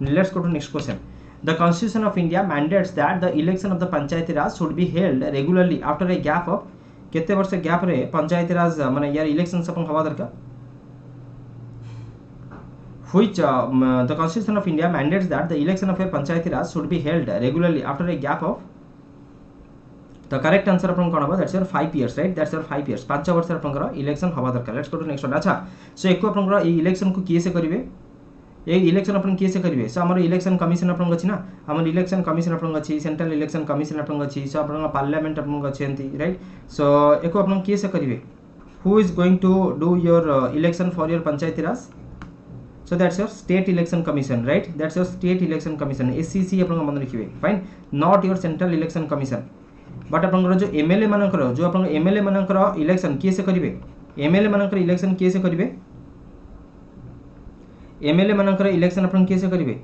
let's go to next question The Constitution of India mandates that the election of the Panchayati Raj should be held regularly after a gap of केते वर्ष gap रे पंचायती राज माने यार elections अपन हवा दरकार Which the Constitution of India mandates that the election of a Panchayati Raj should be held regularly after a gap of the correct answer अपन कोन हबा that's your 5 years right that's your 5 years 5 वर्ष अपन election हवा दरकार let's go to next one अच्छा so एको अपन ए election को किए से करिवे ए election अपन किए से करिवे सो हमर इलेक्शन कमिशन अपन अछि ना हमर इलेक्शन कमिशन अपन अछि सेंट्रल इलेक्शन कमिशन अपन अछि सो अपन पार्लियामेंट अपन अछि एंती राइट सो एको अपन किए से करिवे who is going to do your election for your Panchayati Raj so that's your state election commission right that's your state election commission SCC अपन मन रखिबे fine not your central election commission but अपन जो MLA मानकर जो अपन एमएलए मानकर election किए से करिवे एमएलए मानकर इलेक्शन किए से करिवे एमएलए मानकर इलेक्शन अपन किए से करिवे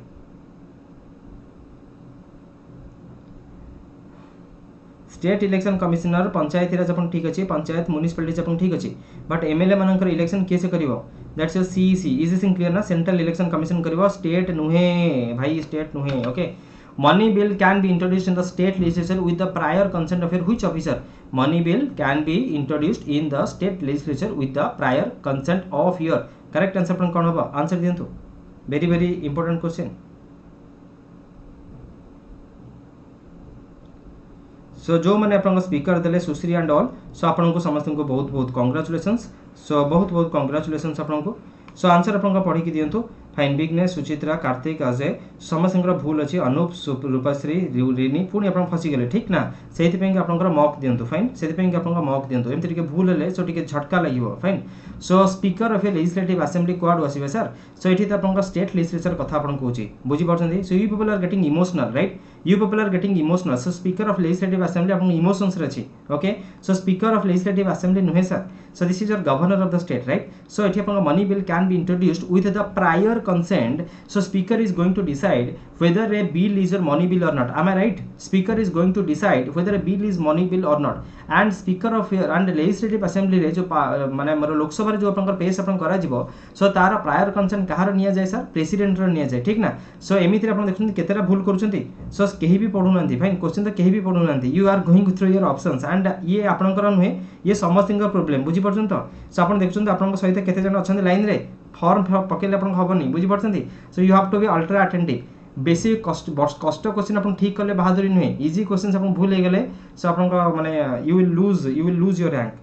स्टेट इलेक्शन कमिशनर पंचायती राज अपन ठीक अछि पंचायत म्युनिसिपैलिटी अपन ठीक अछि बट एमएलए मानकर इलेक्शन केसे करिवो that's your CEC is this clear ना सेंट्रल इलेक्शन कमिशन करिवो स्टेट नुहे भाई स्टेट नुहे okay money bill can be introduced in the state legislature with the prior consent of your which officer money bill can be introduced in the state legislature with the prior consent of your correct answer अपन कोन होबा answer दियंतु very very important question so जो मैंने अपन speaker देले सुश्री and all सो अपन को समस्त को बहुत बहुत कांग्रेचुलेशंस सो बहुत बहुत कांग्रेचुलेशंस अपन को सो आंसर अपन पढ़ी की दियंतु फाइन बिगनेस सुचित्रा कार्तिक अजय समस्त भूल अच्छी अनूप रूपाश्री रिनी पुणी आप फसी गले ठीक ना से आप मक दियंतु फाइन से आप मक दियंतु एमती भूल है सो टे झटका लगे fine so speaker of a legislative assembly क्वाड आसबे सर सो ये आप स्टेट लेजिस्लेचर कथा आपन कहूँ बुझीपार so you people are getting emotional right you people are getting emotional so speaker of legislative assembly आपन इमोशंस रे अछि okay so speaker of legislative assembly नुहे sir so this is your governor of the state right so एठी आपन money bill can be introduced with the prior consent so speaker is going to decide whether a bill is your money bill or not am I right speaker is going to decide whether a bill is money bill or not and speaker of and legislative assembly रे जो माने हमर लोक सभा रे जो अपन पेश अपन करा जिवो सो तारा प्रायर कंसेंट कहार निया जाय सर प्रेसिडेंट रो निया जाय ठीक ना सो एमिति अपन देखुन केतेरा भूल करूछंती सो केही भी पढु नांती फाइन क्वेश्चन तो केही भी पढु नांती you are going through your options and ये आपन कर नुहे ये समस्तिंग प्रॉब्लम बुझी परछन तो सो अपन देखुछन आपन सहित केते जन अछन लाइन रे फॉर्म पकेले अपन हबनी बुझी परछन so you have to be ultra attentive बेसी कष्ट क्वेश्चन अपन ठीक करले बहादुरी नुहे इजी क्वेश्चंस अपन भूल हे गेले सो अपन माने you will lose your rank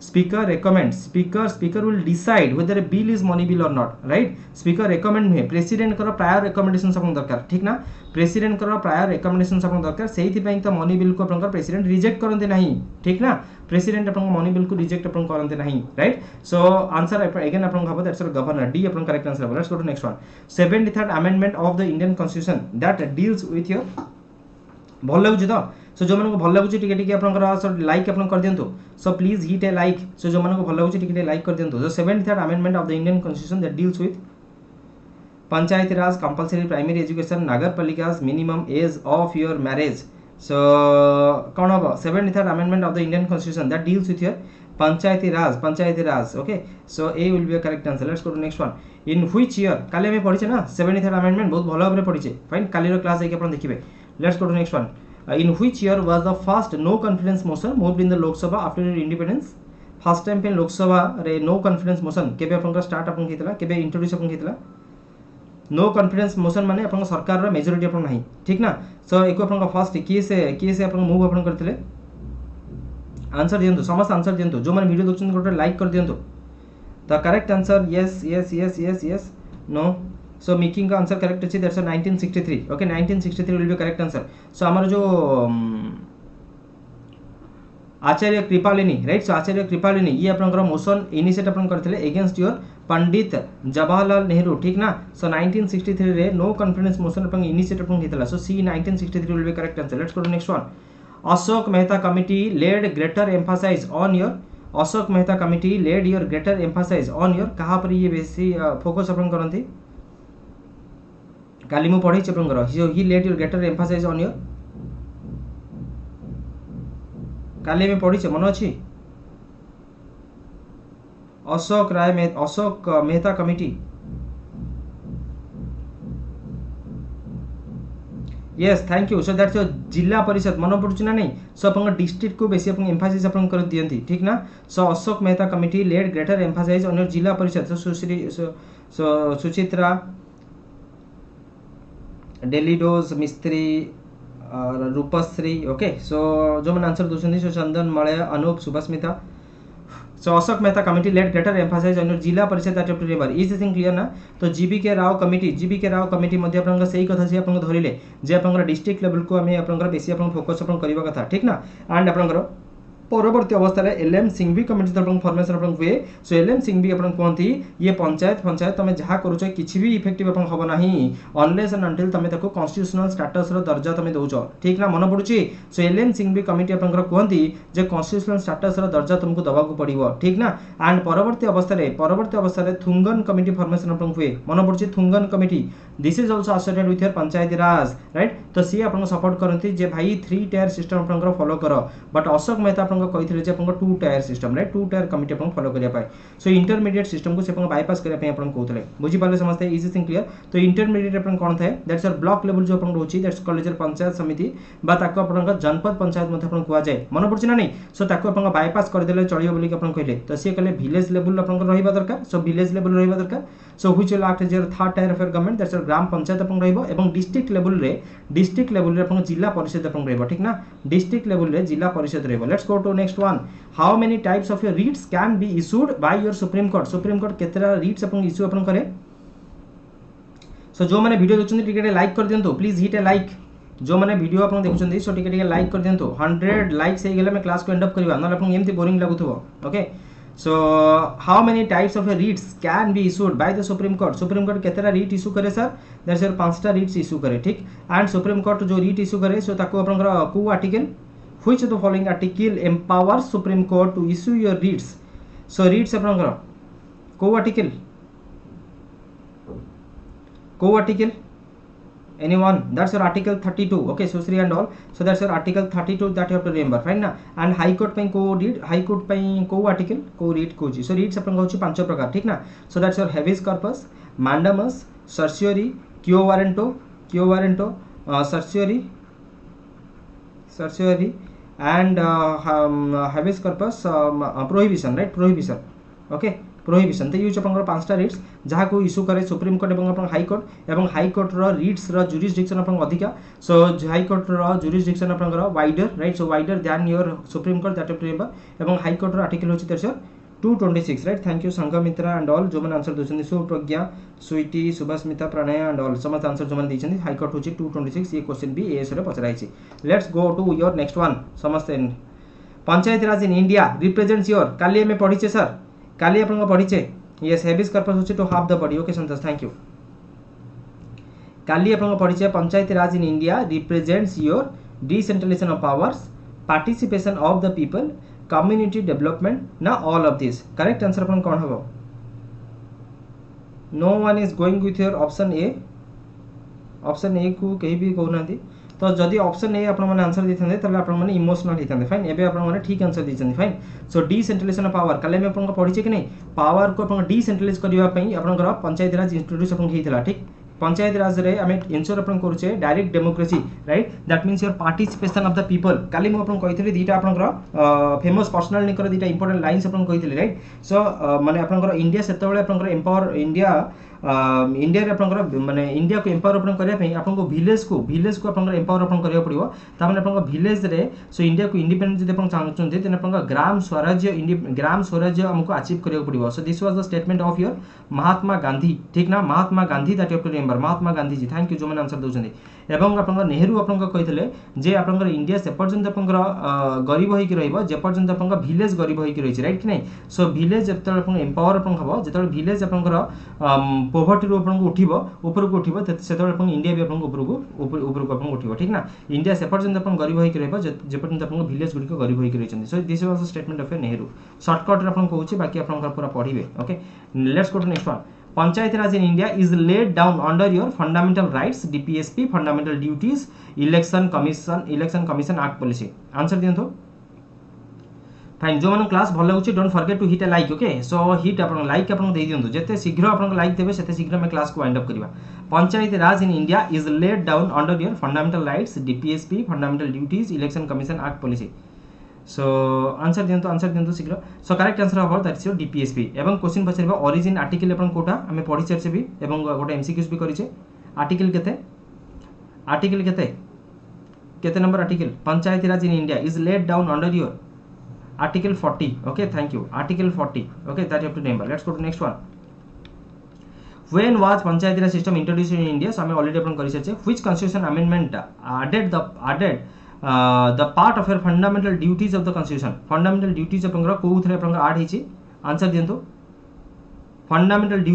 speaker recommends speaker will decide whether a bill is money bill or not right speaker recommend नुहे प्रेसिडेंट कर प्रायर रिकमेंडेशंस अपन दरकार ठीक ना प्रेसिडेंट कर प्रायर रिकमेंडेशंस अपन दरकार सेहि पई त मनी बिल को अपन प्रेसिडेंट रिजेक्ट करनते नाही ठीक ना प्रेसिडेंट अपन मनी बिल को रिजेक्ट अपन करनते नाही राइट सो आंसर अगेन अपन हबो दैट्स गवर्नर डी अपन correct answer let's go to next one 73rd amendment of the Indian constitution that deals with your भल लागु तो सो जो मानको भल लागु टिके टिके आपनकर लाइक आपन कर दियंतु so please hit a like so जो मानको भल लागु टिके टिके लाइक कर दियंतु so 73rd amendment of the Indian constitution that deals with Panchayati Raj compulsory primary education Nagarpalikas minimum age of your marriage so कोन हो 73rd amendment of the Indian constitution that deals with your Panchayati Raj okay so A will be a correct answer let's go to next one in which year काले में पढिछे ना 73rd amendment बहुत भलो भाबरे पढिछे fine कालीरो class आके अपन देखिबे let's go to next one in which year was the first no confidence motion moved in the Lok Sabha after your independence? First time पे लोक सभा रे नो कॉन्फिडेंस मोशन केबे आपन स्टार्ट आपन कितला केबे इंट्रोड्यूस आपन कितला नो कॉन्फिडेंस मोशन माने आपन सरकार रा मेजॉरिटी आपन नाही ठीक ना सो एको आपन फर्स्ट किए से आपन मूव आपन करथिले आंसर दियंतु समस्त आंसर दियंतु जो माने वीडियो देखछन गोटे लाइक कर दियंतु the correct answer yes yes yes yes yes no so मेकिंग का आंसर करेक्ट अछि that's 1963 okay 1963 will be correct answer so हमर जो आचार्य कृपालिनी राइट सो आचार्य कृपालिनी ये आपनकर मोशन इनिशिएट आपन करथिले अगेंस्ट योर पंडित जवाहरलाल नेहरू ठीक ना सो 1963 रे नो कॉन्फिडेंस मोशन आपन इनिशिएट आपन कितला so C 1963 will be correct answer let's go to next one Ashok Mehta committee lead greater emphasise on your Ashok Mehta committee led your greater emphasise on your कहा पर ये बेसी फोकस आपन करंती काली मु पढै छै आपन he laid your greater emphasise on your काली में पढ़ी मन अच्छी Ashok Mehta committee yes thank you so that's your Zila Parishad मन पड़ुछि ना नहीं सो अपन डिस्ट्रिक्ट को बेसी अपन एम्फासिस अपन कर दियंती ठीक ना so Ashok Mehta committee lead greater emphasise on your Zila Parishad सो सुश्री सो सुचित्रा डेलीडोज मिस्त्री रूपश्री ओके सो जो मैंने आंसर दूसरी so Chandan Malay Anup Subhasmita so Ashok Mehta committee laid greater emphasise on your Zila परिषद that to remember is thing clear ना तो जीबी के राव कमिटी मध्ये आपन सही कथा से आपन धरिले जे आपन डिस्ट्रिक्ट लेवल को हमें आपन बेसी आपन फोकस आपन करबा कथा ठीक ना एंड आपन परवर्ती अवस्था एलएम सिंघवी कमिटी तरफ फॉर्मेशन अपन हुए सो एलएम सिंघवी अपन कहती ये पंचायत तमे जहाँ करूछ किछि भी इफेक्टिव अपन हबो नाही अनलेस एंड अंटिल तमे ताको कॉन्स्टिट्यूशनल स्टेटस रो दर्जा तमे दोछ ठीक ना मन पड़ुछि सो एलएम सिंघवी कमिटी अपन कहती जे कॉन्स्टिट्यूशनल स्टेटस रो दर्जा तुमको दबा को पड़िबो ठीक ना एंड परवर्ती अवस्था रे थुंगन कमिटी फॉर्मेशन अपन हुए मन पड़ुछि Thungon committee this is also associated with your Panchayati Raj right तो सी अपन सपोर्ट करंती जे भाई 3 टायर सिस्टम अपन फॉलो करो बट अशोक मेहता अपन कहिथिले जे अपन 2 tier system right 2 tier committee अपन फॉलो करिया पाए सो इंटरमीडिएट सिस्टम को से अपन बाईपास करिया पे अपन कहथले बुझी पाले समझते इजी थिंग क्लियर तो इंटरमीडिएट अपन कोन थाए दैट्स योर ब्लॉक लेवल जो अपन रहउची दैट्स कॉलेज पंचायत समिति बा ताको अपन जनपद पंचायत मध्ये अपन कुआ जाय मन पड़छि ना नहीं सो ताको अपन बाईपास कर देले चलियो बोली अपन कहले तो से कहले विलेज लेवल अपन रहिबा दरकार सो विलेज लेवल रहिबा दरकार so which will act as your third tier of your government that's your Gram Panchayat अपन रहिबो एवं डिस्ट्रिक्ट लेवल रे अपन जिला परिषद अपन रहिबो ठीक ना डिस्ट्रिक्ट लेवल रे जिला परिषद रहिबो let's go to next one how many types of your writs can be issued by your supreme Court केतरा रीट्स अपन इशू अपन करे सो जो माने वीडियो देखछन टिके लाइक कर दियंतो प्लीज हिट ए लाइक जो माने वीडियो अपन देखछन सो टिके लाइक कर दियंतो 100 लाइक्स हे गेले मैं क्लास को एंड अप करबा न अपन एमती बोरिंग लागुथबो okay so how many types of writs can be issued by the supreme court केतेरा रीट इशू करे सर दैट्स योर 5टा रीट्स इशू करे ठीक एंड सुप्रीम कोर्ट जो रीट इशू करे सो ताको आपनकर को article which the following article empowers supreme court to issue your writs so writs आपनकर को article anyone that's your article 32 okay so Sri and all so that's your article 32 that you have to remember fine na and high court ପାଇଁ को read high court ପାଇଁ को article को read को so reads अपन कहउची 5 प्रकार ठीक ना so that's your habeas corpus mandamus certiorari quo warranto certiorari and habeas corpus prohibition right prohibition okay prohibition तो यूज अपन 5टा रीट्स जहाँ को इशू करे सुप्रीम कोर्ट एवं हाई कोर्ट रो रीट्स रो जुरिसडिक्शन अपन अधिका सो हाई कोर्ट रो जुरिसडिक्शन अपन wider right so wider than your supreme Court that remember एवं हाई कोर्ट रो आर्टिकल होची that's 226 right thank you Sanghamitra and all जो मन आंसर दोछन सुप्रज्ञा स्वीटी सुभास्मिता प्रणय एंड ऑल समस्त आंसर जो मन दिछन हाई कोर्ट होची 226 ये क्वेश्चन भी एएस रे पचराई छी let's go to your next one समस्त Panchayati Raj in India represents your काली में पढिचे सर काली अपन पढिचे यस हेबिस कर्पस होची to have the body okay Santosh thank you काली अपन पढिचे Panchayati Raj in India represents your decentralisation of powers participation of the people community development ना all of this correct answer अपन कोन हबो no one is going with your option A को कहीं भी कहउनांती तो जदि ऑप्शन ए आपण माने आंसर दिथांदे तले आपण माने इमोशनल हिथांदे फाइन एबे आपण माने ठीक आंसर दिछन fine so decentralisation of power काले में आपण पढिचे कि नहीं पावर को आपण डिसेंट्रलाइज करिवा पई आपण पंचायती राज इंस्टीट्यूट आपण हेइतला ठीक पंचायत राज रे आमे इनश्योर अपन करूचे direct democracy right that means your participation of the people काली मु अपन कहितली दीटा अपन फेमस पर्सनल निकर दीटा इंपोर्टेंट लाइंस अपन कहितली राइट सो माने अपन इंडिया सेते बेले अपन एम्पावर इंडिया इंडिया रे अपन माने इंडिया को एम्पावर अपन करिया पे अपन विलेज को अपन एम्पावर अपन करिया पड़िबो ता माने अपन विलेज रे सो इंडिया को इंडिपेंडेंट जदि अपन चाहचोंते तेन अपन ग्राम स्वराज्य हमको अचीव करिया पड़िबो so this was the statement of your Mahatma Gandhi ठीक ना Mahatma Gandhi that you have to remember Mahatma Gandhi ji thank you जो मैंने आंसर दउछन्ती एवं अपन नेहरू अपन कहितले जे अपन इंडिया से पर्यंत अपन गरीब होई कि रहइबो जे पर्यंत अपन विलेज गरीब होई कि रहिछ राइट कि नै सो विलेज जते अपन एम्पावर अपन हबो जते विलेज अपन पोवर्टी रो अपन उठिबो ऊपर को उठिबो सेते अपन इंडिया भी अपन ऊपर को अपन उठिबो ठीक ना इंडिया से पर्यंत अपन गरीब होई कि रहइबो जे पर्यंत अपन विलेज गुडी को गरीब होई कि रहिछन्ती so this was the statement of Nehru shortcut रे अपन कहूची बाकी अपन पूरा पढिबे okay let's go to next one Panchayat Raj in India is laid down under your fundamental rights DPSP fundamental duties election commission act policy answer दियंतो fine जो मन क्लास भल लागुची don't forget to hit a like okay so hit अपन like अपन दे दियंतो जते शीघ्र अपन लाइक देबे सेते शीघ्र में क्लास को वाइंड अप करबा पंचायत राज in India is laid down under your fundamental rights DPSP fundamental duties election commission act policy so answer दियंतो शीघ्र सो करेक्ट आंसर हबो दैट इज योर डीपीएसपी एवं क्वेश्चन पछरबा ओरिजिन आर्टिकल अपन कोटा हमें पढि चर्चे भी एवं गोटे एमसीक्यूज भी करिचे आर्टिकल केते number article panchayat Raj in India is laid down under your article 40 okay thank you article 40 okay that you have to remember let's go to next one when was panchayat raj system introduced in india so hame already अपन करि छे which constitution amendment added the part of your fundamental duties of the constitution fundamental duties अपन को उथरे अपन add हिची answer दियंतो fundamental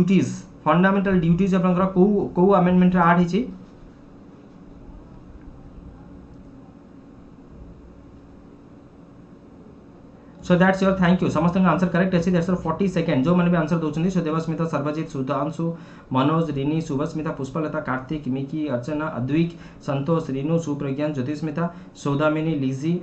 duties अपन को अमेंडमेंट रे ऐड हिची so that's your thank you समस्त आंसर करेक्ट अछि दैट्स योर 40 सेकंड जो माने भी आंसर दोचंदी so Debasmita Sarbajit Sudhanshu Manoj Rini Subhasmita Pushpalata Kartik Miki Archana Advik Santosh Rinu Suprajnan Jyotismita Saudamini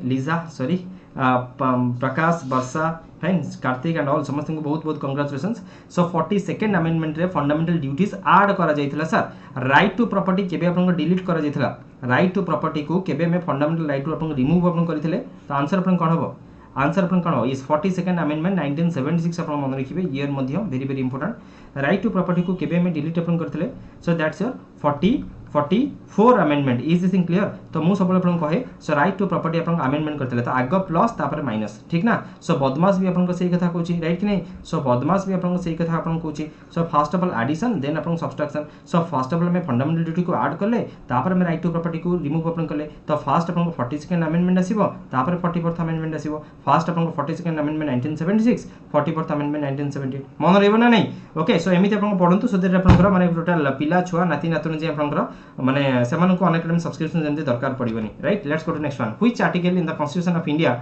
Liza sorry Prakash Varsha fine Kartik and all समस्त को बहुत बहुत कांग्रेचुलेशंस सो 42nd अमेंडमेंट रे फंडामेंटल ड्यूटीज ऐड करा जायथिला सर राइट टू प्रॉपर्टी केबे अपन को डिलीट करा जायथिला राइट टू प्रॉपर्टी को केबे में फंडामेंटल राइट टू अपन रिमूव अपन करथिले तो आंसर अपन कोन हबो आंसर अपन कौन इज 42nd अमेंडमेंट 1976 अपन मन रखिबे ईयर मध्य very very important right to property को केबे में डिलीट अपन करथिले so that's your 44 amendment is this thing clear तो मु सब अपन कहे सो राइट टू प्रॉपर्टी अपन अमेंडमेंट करथिले तो आगे प्लस तापर माइनस ठीक ना सो बदमाश भी अपन को सही कथा कहूची राइट कि नहीं सो बदमाश भी अपन को सही कथा अपन कहूची so first of all addition then अपन subtraction so first of all में फंडामेंटल ड्यूटी को ऐड करले तापर में राइट टू प्रॉपर्टी को रिमूव अपन करले तो फर्स्ट अपन को 42nd अमेंडमेंट आसीबो तापर 44th अमेंडमेंट आसीबो फर्स्ट अपन को 42nd अमेंडमेंट 1976 44th अमेंडमेंट 1970 मन रहबो ना नहीं ओके सो एमिति अपन पढंतु सो दैट अपन माने टोटल पिला छुआ नाती नातुन जे अपन माने सेमान को अनअकैडमी सब्सक्रिप्शन जेंते दरकार पड़िबनी right let's go to next one which article in the constitution of India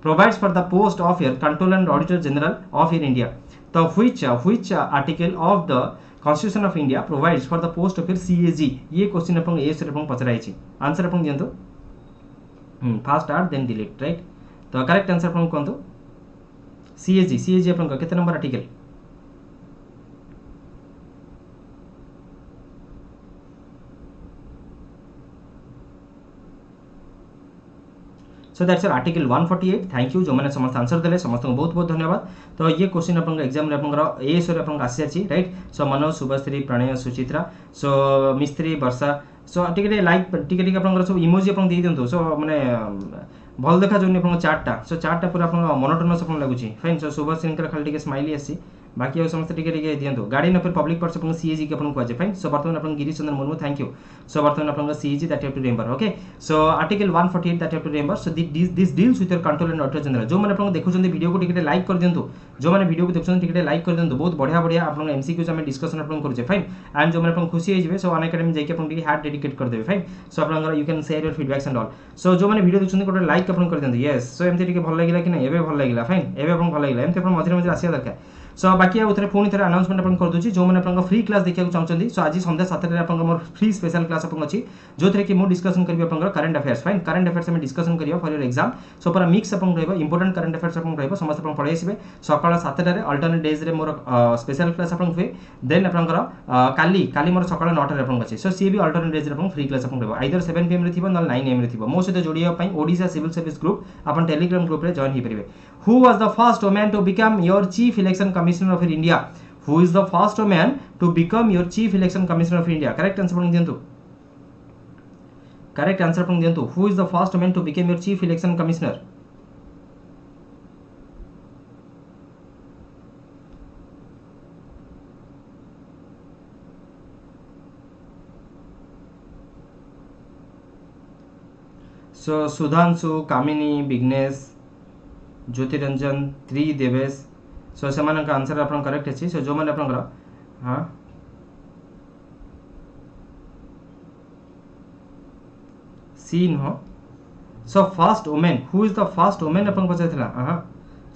provides for the post of your controller and auditor general of in India तो which article of the constitution of India provides for the post of your CAG ये question अपन एस रे अपन पचराई छी answer अपन दियंतो first add then delete right तो करेक्ट आंसर अपन कोंतो सीएजी अपन केते number article so that's your article 148 thank you जो मैंने समस्त आंसर देले समस्त को बहुत बहुत धन्यवाद तो ये क्वेश्चन अपन एग्जाम रे अपन एस रे अपन आसी अछि राइट सो मनोज शुभश्री प्रणय सुचित्रा सो मिस्त्री वर्षा सो टिके लाइक टिके अपन सब इमोजी अपन दे दियंतो सो माने भल देखा जोनी अपन चार्टटा सो चार्टटा पूरा अपन मोनोटोनस अपन लागुची फाइन सो शुभश्री कर खाली टिके स्माइली आसी बाकी समस्त टिके दियंतो गार्डियन ऑफ पब्लिक पर्सन अपन सीएजी के अपन को फाइन सो बर्तमान अपन Girish Chandra Murmu thank you so बर्तमान अपन CAG that you have to remember okay so article 148 that you have to remember so this deals with your control and auditor general जो माने अपन देखुछन वीडियो को टिके लाइक कर दियंतो जो माने वीडियो को देखुछन टिके लाइक कर दियंतो बहुत बढ़िया अपन एमसीक्यूज हम डिस्कशन अपन करछे फाइन एंड जो माने अपन खुशी हो जिवे सो अनअकैडमी जाके अपन टिके हार्ट डेडिकेट कर देबे fine so upon you can share your feedbacks and all सो जो माने वीडियो देखुछन को लाइक अपन कर दियंतो यस सो एमते टिके भल लागिला कि नै एबे भल लागिला फाइन एबे अपन भल लागिला एमते अपन मझे मझे आसिया दरकार सो बाकी आउ थे पुणी थे अनाउंसमेंट अपन कर दूसरी जो मैंने फ्री क्लास देखा चाहते सो आज संध्या 7 मोर फ्री स्पेशल क्लास अच्छी जो थे कि मुझे डिस्कसन करी current affairs fine current affairs में डिस्कसन करिया फॉर योर एग्जाम सो पूरा मिक्स अपन रहबो इंपोर्टेंट करंट अफेयर्स अपन रहबो समस्त अपन पढ़ाई आसीबे सकाळ 7 रे अल्टरनेट डेज रे मोर स्पेशल क्लास अपन हुए देन अपन काली मोर सकाळ 9 रे अपन अछि सो सी भी अल्टरनेट डेज रे अपन फ्री क्लास अपन रहबो आइदर 7 pm रे थिबो न 9 am रे थिबो मो सहित जोड़िया पई ओडिसा सिविल सर्विस ग्रुप अपन टेलीग्राम ग्रुप रे जॉइन ही परिबे who was the first woman to become your chief election commissioner of India who is the first woman to become your chief election commissioner of India correct answer अपन दियंतु correct answer अपन दियंतु who is the first woman to become your chief election commissioner so Sudhanshu Kamini Vighnesh Jyotiranjan त्रि देवेश सो से answer अपन correct अच्छी सो जो मैंने अपन हाँ सी नुह so first women who is the first women अपन पचार हाँ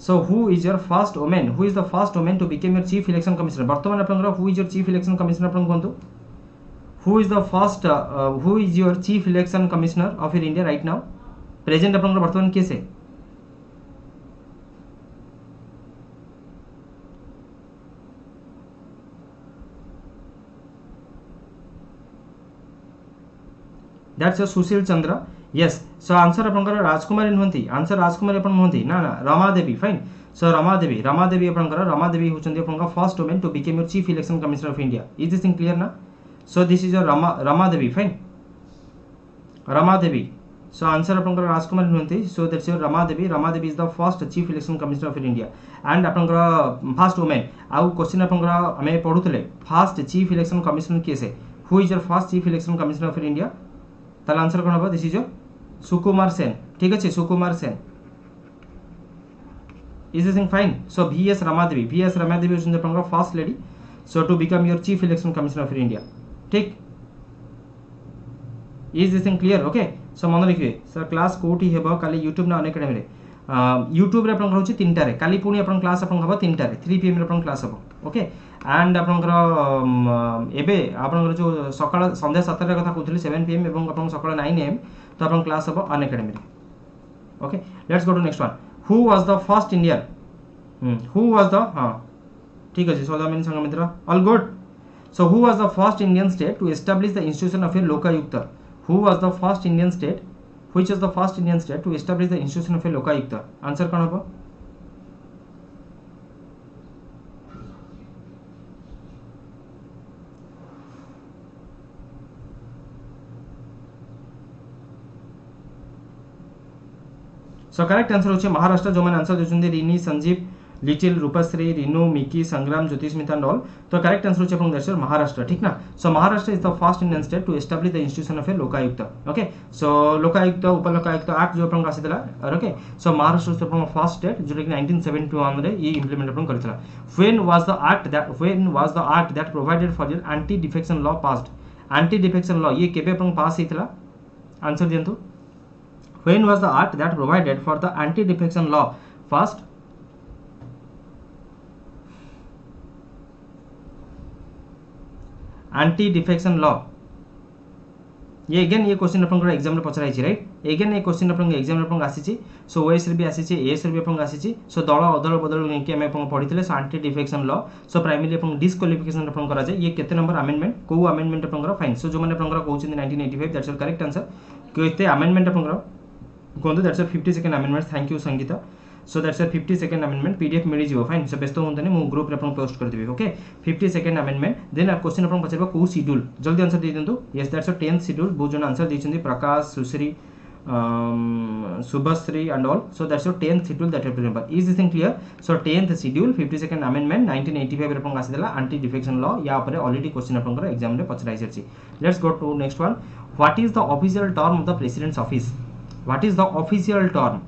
so who is your first women who is the first women to become your chief election commissioner बर्तमान अपन who is your chief election commissioner अपन कहतु who is the first who is your chief election commissioner of your India right now present अपन बर्तमान किए से that's your Sushil Chandra yes so answer अपन राजकुमारी नुहति आंसर राजकुमारी अपन नुहति ना ना रमा देवी फाइन सो रमा देवी अपन रमा देवी होचंदी अपन first women to become your chief election commissioner of India is this thing clear ना so this is your Rama Devi fine Rama Devi so answer अपन राजकुमारी नुहति so that's your Rama Devi is the first chief election commissioner of India and अपन first women आउ question अपन आम पढ़ुले first chief election commissioner किए से who is your first chief election commissioner of India ताल answer कौन हम this is your Sukumar Sen ठीक अच्छे Sukumar Sen is this thing fine so VS Ramadevi होचंदी first lady so to become your chief election commissioner of India ठीक is this thing clear okay so मन रखिए sir class कोठी हेबो काली यूट्यूब ना अनअकैडमी रे यूट्यूब रे अपन रहउछि 3 रे काली पुणी अपन क्लास अपन हबो 3 रे 3 PM रे अपन क्लास हबो ओके एंड अपन एबे अपन जो सकाळ संध्या 7 रे कथा कहथि 7 PM एवं अपन सकाळ 9 AM तो अपन क्लास हबो अनअकैडमी रे okay let's go to next one who was the first Indian who was the हां ठीक अछि सौदामिनी संग मित्र all good so who was the first Indian state to establish the institution of a Lokayukta who was the first Indian state which is the first Indian state to establish the institution of a lokayukta answer कौन होगा सो correct answer होचे महाराष्ट्र जो मैंने answer देछुंदी Rini Sanjeev Little Rupashree Rinu Miki Sangram Jyotismita and all तो correct answer होचे अपन देशर महाराष्ट्र ठीक ना so Maharashtra is the first Indian state to establish the institution of a Lokayukta okay so Lokayukta Upalokayukta act जो अपन आसीतला okay so Maharashtra is the first state जो कि 1971 रे ये इंप्लीमेंट अपन करथला when was the act that provided for your anti defection law passed anti defection law ये केबे अपन पास हेतला आंसर दियंतु when was the act that provided for the anti defection law passed anti defection law ये again ये question अपन exam रे पचरा हिची राइट अगेन ये क्वेश्चन अपन एग्जाम रे अपन आसीची सो ओएस रे भी आसीची एएस रे भी अपन आसीची सो दल अदल बदल के हम अपन पढितले so anti defection law so primary अपन डिस्क्वालिफिकेशन अपन करा जाय ये केते नंबर अमेंडमेंट को अमेंडमेंट अपन फाइन सो जो माने अपन कहउछन 1985 दैट्स योर करेक्ट आंसर केते अमेंडमेंट अपन कोन that's your 52nd amendment thank you Sangeeta so that's your 52nd amendment PDF मिली जिवो फाइन सो बेस्ट होंतने मु ग्रुप रे अपन पोस्ट कर देबे okay 52nd amendment then question अपन पछरबा को शेड्यूल जल्दी आंसर दे दियंतु yes that's your 10th schedule बहुत जन आंसर दिछंदी Prakash Sushree Subhashree and all so that's your 10th schedule that you have to remember is this thing clear so 10th schedule 52nd amendment 1985 रे अपन आसीदला एंटी डिफेक्शन लॉ या ऊपर ऑलरेडी क्वेश्चन अपन exam रे पछराई सरछि let's go to next one what is the official term of the president's office what is the official term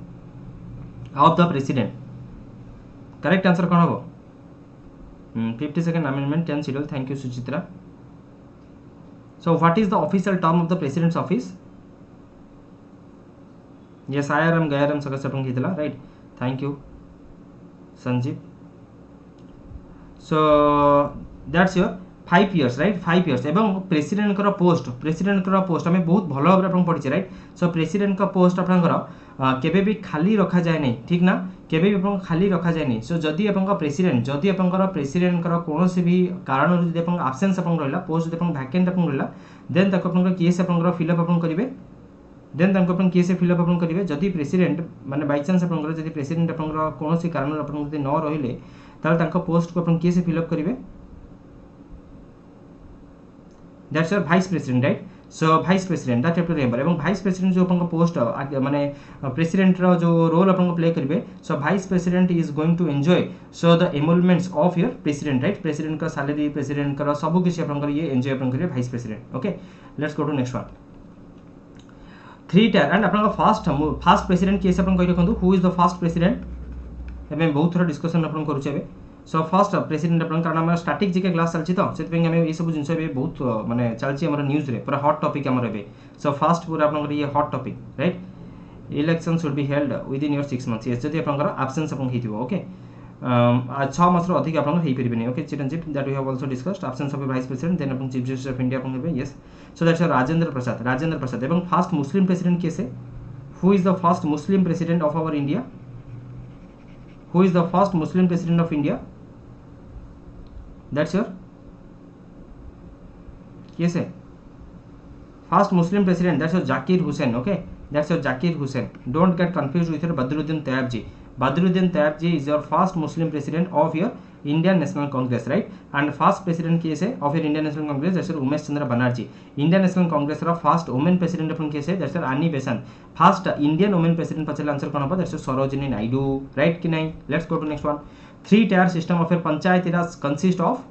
of the president correct answer कौन होगा 52nd amendment 10th schedule thank you Suchitra so what is the official term of the president's office yes Gayaram सगस अपन घेतला right thank you Sanjeev so that's your 5 years right 5 years एवं president कर post आम बहुत भल भाव पढ़ी राइट सो प्रेसिडेंट का पोस्ट आपंकर केबे भी खाली रखा जाए नहीं ठीक ना केबे भी खाली रखा जाए नहीं सो जदि आप प्रेसिडेंट जदि आप प्रेसिडेंट कौन भी कारण जब आब्सेंस रहा पोस्ट जब वैकेंट रहा देन केस फिलअप करेंगे देन केस फिलअप करेंगे जदि प्रेसिडेंट माने बाय चांस जदि प्रेसिडेंट कौन कारण न रही पोस्ट को केस फिलअप करेंगे that's your vice president right so vice president that have to remember एवं वाइस प्रेसिडेंट जो अपन पोस्ट माने प्रेसिडेंट रो जो रोल अपन प्ले करेंगे so vice president is going to enjoy so the emoluments of your president right president का salary president का सब किसी अपन ये एंजॉय अपन करेंगे vice president okay let's go to next one 3 tier and अपन फर्स्ट प्रेसिडेंट केस अपन कहि रखंतु who is the first president एबे बहुत थोड़ा डिस्कशन अपन करूचे एबे सो फर्स्ट प्रेसिडेंट अपन कारण हम स्टैटिक जीके क्लास चलछि तो सेति हम ये सब जिंस एबे बहुत माने चलछि हमर न्यूज़ रे पूरा हॉट टॉपिक हमर एबे सो फर्स्ट पूरा अपन ये hot topic right election should be held with in your 6 months yes जदि अपन एब्सेंस अपन हिथिबो ओके 6 मास रो अधिक अपन हेइ परिबेनी okay Chiranjeev that we have also discussed absence of vice president then अपन चीफ जस्टिस ऑफ इंडिया अपन हेबे yes so that's Rajendra Prasad एवं first Muslim president केसे who is the first Muslim president of our India who is the first Muslim president of India that's your yes first Muslim president that's your Zakir Hussain okay that's your Zakir Hussain don't get confused with your Badruddin Tayyab ji is your first Muslim president of your Indian National Congress right and first president case of your Indian National Congress that's your Umesh Chandra Banerjee Indian National Congress रा first women president अपन case that's your Annie Besant first Indian women president पचले answer कौन होगा that's your Sarojini Naidu right कि नहीं let's go to next one 3-tier system of your Panchayati Raj consist of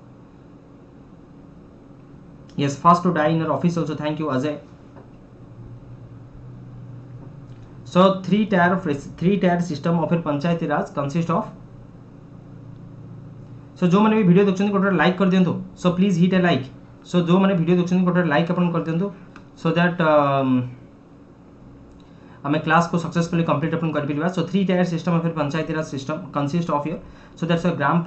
yes first to die in your office also thank you Ajay so 3-tier system of your Panchayati Raj consist of so जो मैंने भी video देखछन Kota like कर दियंतु so please hit a like so जो मैंने video देखछन Kota like अपन कर दियंतु so that हमें class को successfully complete अपन कर पिलबा so 3-tier system of your Panchayati Raj system consist of your so that's a gram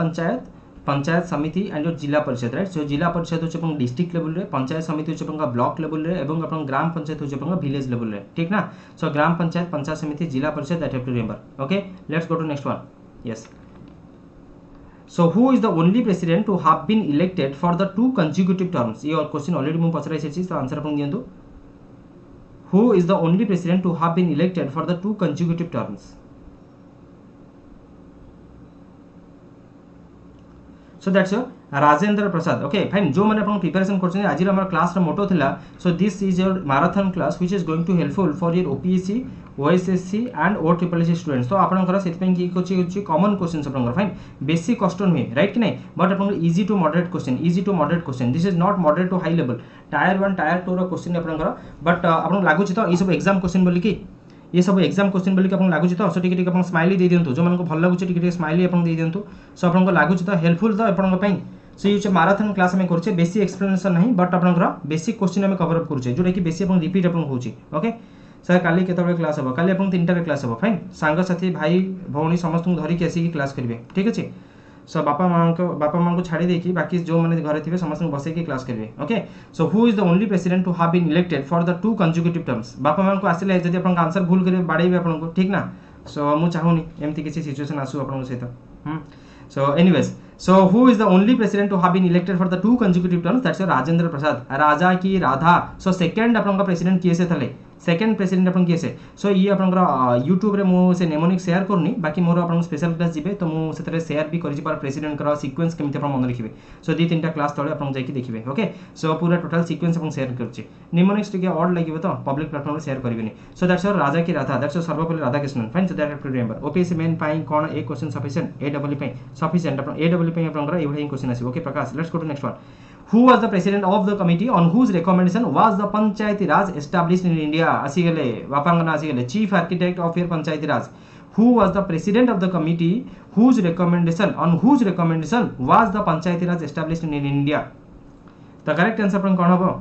panchayat samiti and जो जिला परिषद राइट सो जिला परिषद होचे अपन डिस्ट्रिक्ट लेवल रे पंचायत समिति होचे अपन ब्लॉक लेवल रे एवं अपन ग्राम पंचायत होचे अपन विलेज लेवल रे ठीक ना सो ग्राम पंचायत समिति जिला परिषद that have to remember okay let's go to next one yes so who is the only president to have been elected for the 2 consecutive terms ये क्वेश्चन ऑलरेडी मु पचराई छै तो आंसर अपन दियंतु who is the only president to have been elected for the 2 consecutive terms so that's your Rajendra Prasad okay fine जो मैंने अपन preparation करछन आज हमर क्लास रा मोटो थिला so this is your marathon class which is going to helpful for your OPSC OSSC and OSSC students तो आपनकर सेत पे की कोची कॉमन क्वेश्चंस आपनकर फाइन बेसिक कष्ट नुहे राइट कि नहीं बट आपन easy to moderate question this is not moderate to high level tier 1 tier 2 रा क्वेश्चन आपनकर बट आपन लागु छी तो ई सब एग्जाम क्वेश्चन बोली कि ये सब एग्जाम क्वेश्चन बोली अपन लागु तो सो टिके अपन स्माइली दे दियंतु जो मन को भल लागु टिके स्माइली अपन दे दियंतु सो अपन को लागु तो हेल्पफुल तो अपन पई सो ये मैराथन क्लास में करछे बेसी एक्सप्लेनेशन नहीं बट अपन बेसिक क्वेश्चन हम कवर अप करछे जोटा कि बेसी अपन रिपीट अपन होची ओके सर काली केतबे क्लास हो काली अपन 3टा क्लास हो फाइन सांग साथी भाई भौणी समस्त को धरि के आसी की क्लास करबे ठीक अछि सो बापा मां को छाड़ी देकी बाकी जो माने घरे थिबे समस्त को बसे की क्लास करबे okay so who is the only president to have been elected for the 2 consecutive terms बापा मां को आसिले जदी अपन आंसर भूल करे बाडैबे अपन को ठीक ना सो मु चाहूनी एमती किसी सिचुएशन आसु अपन सहित so anyways so who is the only president to have been elected for the 2 consecutive terms that's Rajendra Prasad राजा की राधा सो सेकंड अपन का प्रेसिडेंट किए से थले सेकंड प्रेसिडेंट अपन किए से सो ये अपन YouTube रे मो से नेमोनिक शेयर करनी बाकी मोर अपन स्पेशल क्लास जिबे तो मो सेतरे शेयर भी करि पर प्रेसिडेंट करा सीक्वेंस केमिते अपन मन रखिबे सो 2-3टा क्लास तळे अपन जाई कि देखिबे ओके सो पूरा टोटल सीक्वेंस अपन शेयर करछि नेमोनिक्स टिके ऑड लागिबे तो पब्लिक प्लेटफॉर्म रे शेयर करबिनी सो दैट्स राजा की Radha that's Sarvepalli Radhakrishnan fine so that have to remember OPSC main पाई कोन ए क्वेश्चन सफिशिएंट एडब्ल्यू पाई सफिशिएंट अपन एडब्ल्यू पाई अपन एवढे क्वेश्चन आसी okay Prakash let's go to next one Who was the president of the committee on whose recommendation was the Panchayati Raj established in India? Asigale, Vapangana asigale, chief architect of your Panchayati Raj. Who was the president of the committee whose recommendation was the Panchayati Raj established in India? The correct answer from कौन होबो?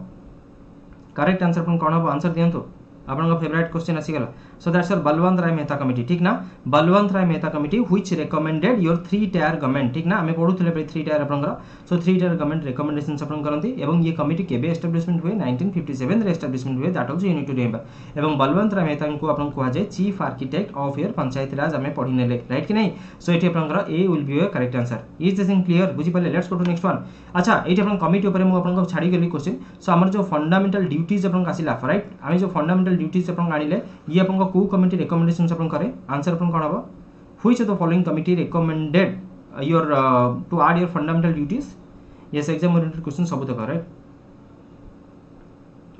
Correct answer from कौन होबो? Answer दियंतु. आपन favourite question आसी गला so that's your Balwant Rai Mehta committee ठीक ना Balwant Rai Mehta committee which recommended your 3 tier government ठीक ना आमे पढुथले 3 टायर आपन सो 3 टायर गवर्नमेंट रेकमेंडेशंस आपन करंती एवं ये कमिटी केबे एस्टैब्लिशमेंट हुए 1957 रे एस्टैब्लिशमेंट हुए that also you need to remember एवं बलवंत राय मेहता को आपन कोआ जाय chief architect of your panchayat raj आमे पढी नेले राइट कि नहीं सो एठी आपन ए will be your correct answer is this in clear बुझी पाले let's go to next one अच्छा एठी आपन कमिटी ऊपर मु आपन छाडी गेली क्वेश्चन सो हमर जो फंडामेंटल ड्यूटीज आपन आसीला राइट आमे जो फंडामेंटल ड्यूटीज आपन आनिले ये आपन को कमिटी रेकमेंडेशंस आपन करे आंसर आपन कोन हबो which of the following committee recommended your to add your fundamental duties yes exam oriented question सब तो करे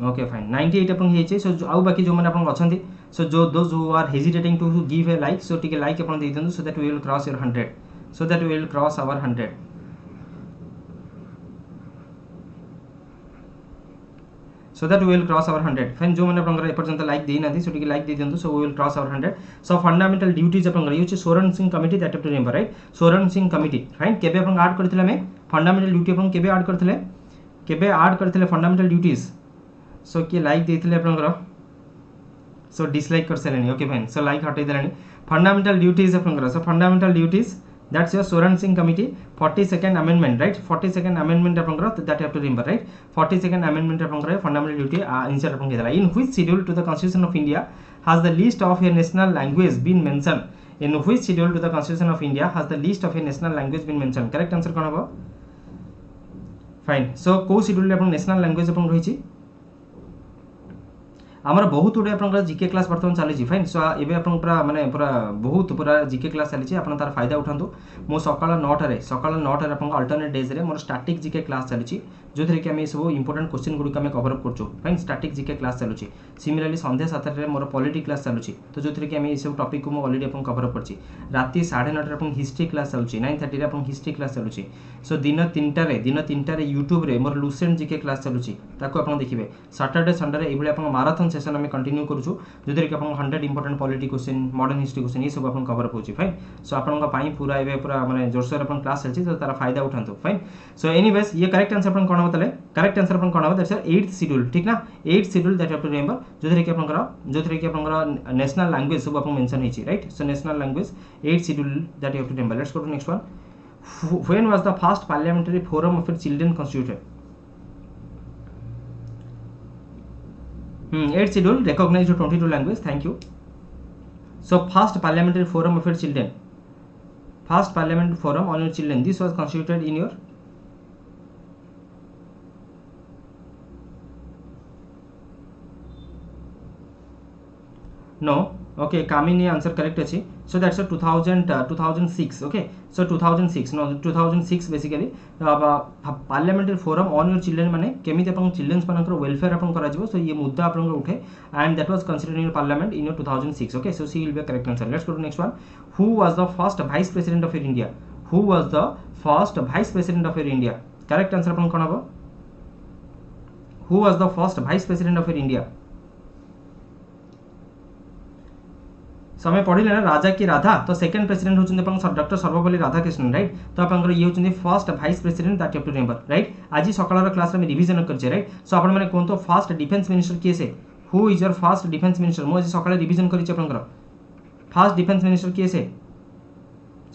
ओके फाइन 98 अपन हे छै सो आउ बाकी जो माने अपन अछंती सो जो those who are hesitating to give a like so टिके लाइक अपन दे देनु so that we will cross your 100 so that we will cross our 100 so that we will cross our 100 fine जो माने अपन एपर्यंत लाइक देई नाथि सो टिके लाइक दे देंतु so we will cross our 100 so fundamental duties अपन use Swaran Singh committee that have to remember right Soren Singh committee fine केबे अपन ऐड करथिले में फंडामेंटल ड्यूटी अपन केबे ऐड करथिले फंडामेंटल ड्यूटीज सो के लाइक देथिले अपन सो डिसलाइक कर सलेनी ओके फाइन सो लाइक हटै देलानी फंडामेंटल ड्यूटीज अपन so fundamental duties that's your Soren Singh committee 42nd amendment right 42nd amendment upon that you have to remember right 42nd amendment upon fundamental duty insert अपन केला in which schedule to the constitution of India has the list of your national language been mentioned in which schedule to the constitution of India has the list of your national language been mentioned correct answer कोन हबो fine so को schedule अपन national language अपन रहिछि हमर बहुत उडे अपन GK class वर्तमान चली fine so एबे अपन पूरा माने पूरा बहुत पूरा जीके क्लास चली अपन तार फायदा उठांतु मो सकाळ 9 रे अपन अल्टरनेट डेज रे मोर स्टैटिक जीके क्लास चली जो थरे कि हम सब इंपोर्टेंट क्वेश्चन गुडी हम कवर अप करछु फाइन स्टैटिक जीके क्लास चलुची सिमिलरली संध्या 7 रे मोर पॉलिटी क्लास चलुची तो जो थरे कि हम सब टॉपिक को मो ऑलरेडी अपन कवर अप करछि राती 9:30 रे अपन हिस्ट्री क्लास चलुची 9:30 रे अपन हिस्ट्री क्लास चलुची सो दिन 3टा रे YouTube रे मोर लुसेंट जीके क्लास चलुची ताको अपन देखिबे सैटरडे संडे रे एबले अपन मैराथन सेशन में कंटिन्यू करूछु जोदरे कि अपन 100 important polity question modern history question ये सब अपन कवर अप होची फाइन सो अपन का पाई पूरा एबे पूरा माने जोरसोर अपन क्लास चलची तो तारा फायदा उठांतु फाइन सो एनीवेज ये करेक्ट आंसर अपन कोन होतले करेक्ट आंसर अपन कोन हो दैट्स 8th शेड्यूल ठीक ना 8th schedule that you have to remember जोदरे कि अपन नेशनल लैंग्वेज सब अपन मेंशन हिची right so national language 8th schedule that you have to remember let's go to next one when was the first parliamentary forum of children constituted 8th schedule recognized 22 language thank you so first parliamentary forum of your children first parliament forum on your children this was constituted in your no okay Kamini answer correct achi so that's a 2006 okay so 2006 no 2006 basically parliamentary forum on your children माने केमिति अपन children's मानकर welfare अपन करा जिवो सो ये मुद्दा अपन उठे and that was considered in parliament in your 2006 okay so C will be a correct answer let's go to next one who was the first vice president of your India who was the first vice president of your India correct answer अपन कोन हबो who was the first vice president of your India समय पढ़िले ना राजा की राधा तो second president होचन अपन doctor Sarvepalli Radhakrishnan right तो अपन ये होचन first vice president that you have to remember right आज सकाळर क्लास रे रिवीजन करछे राइट सो अपन माने कोन तो फर्स्ट डिफेंस मिनिस्टर किए से who is your first defence minister मो आज सकाळे रिवीजन करिछ अपन फर्स्ट डिफेंस मिनिस्टर किए से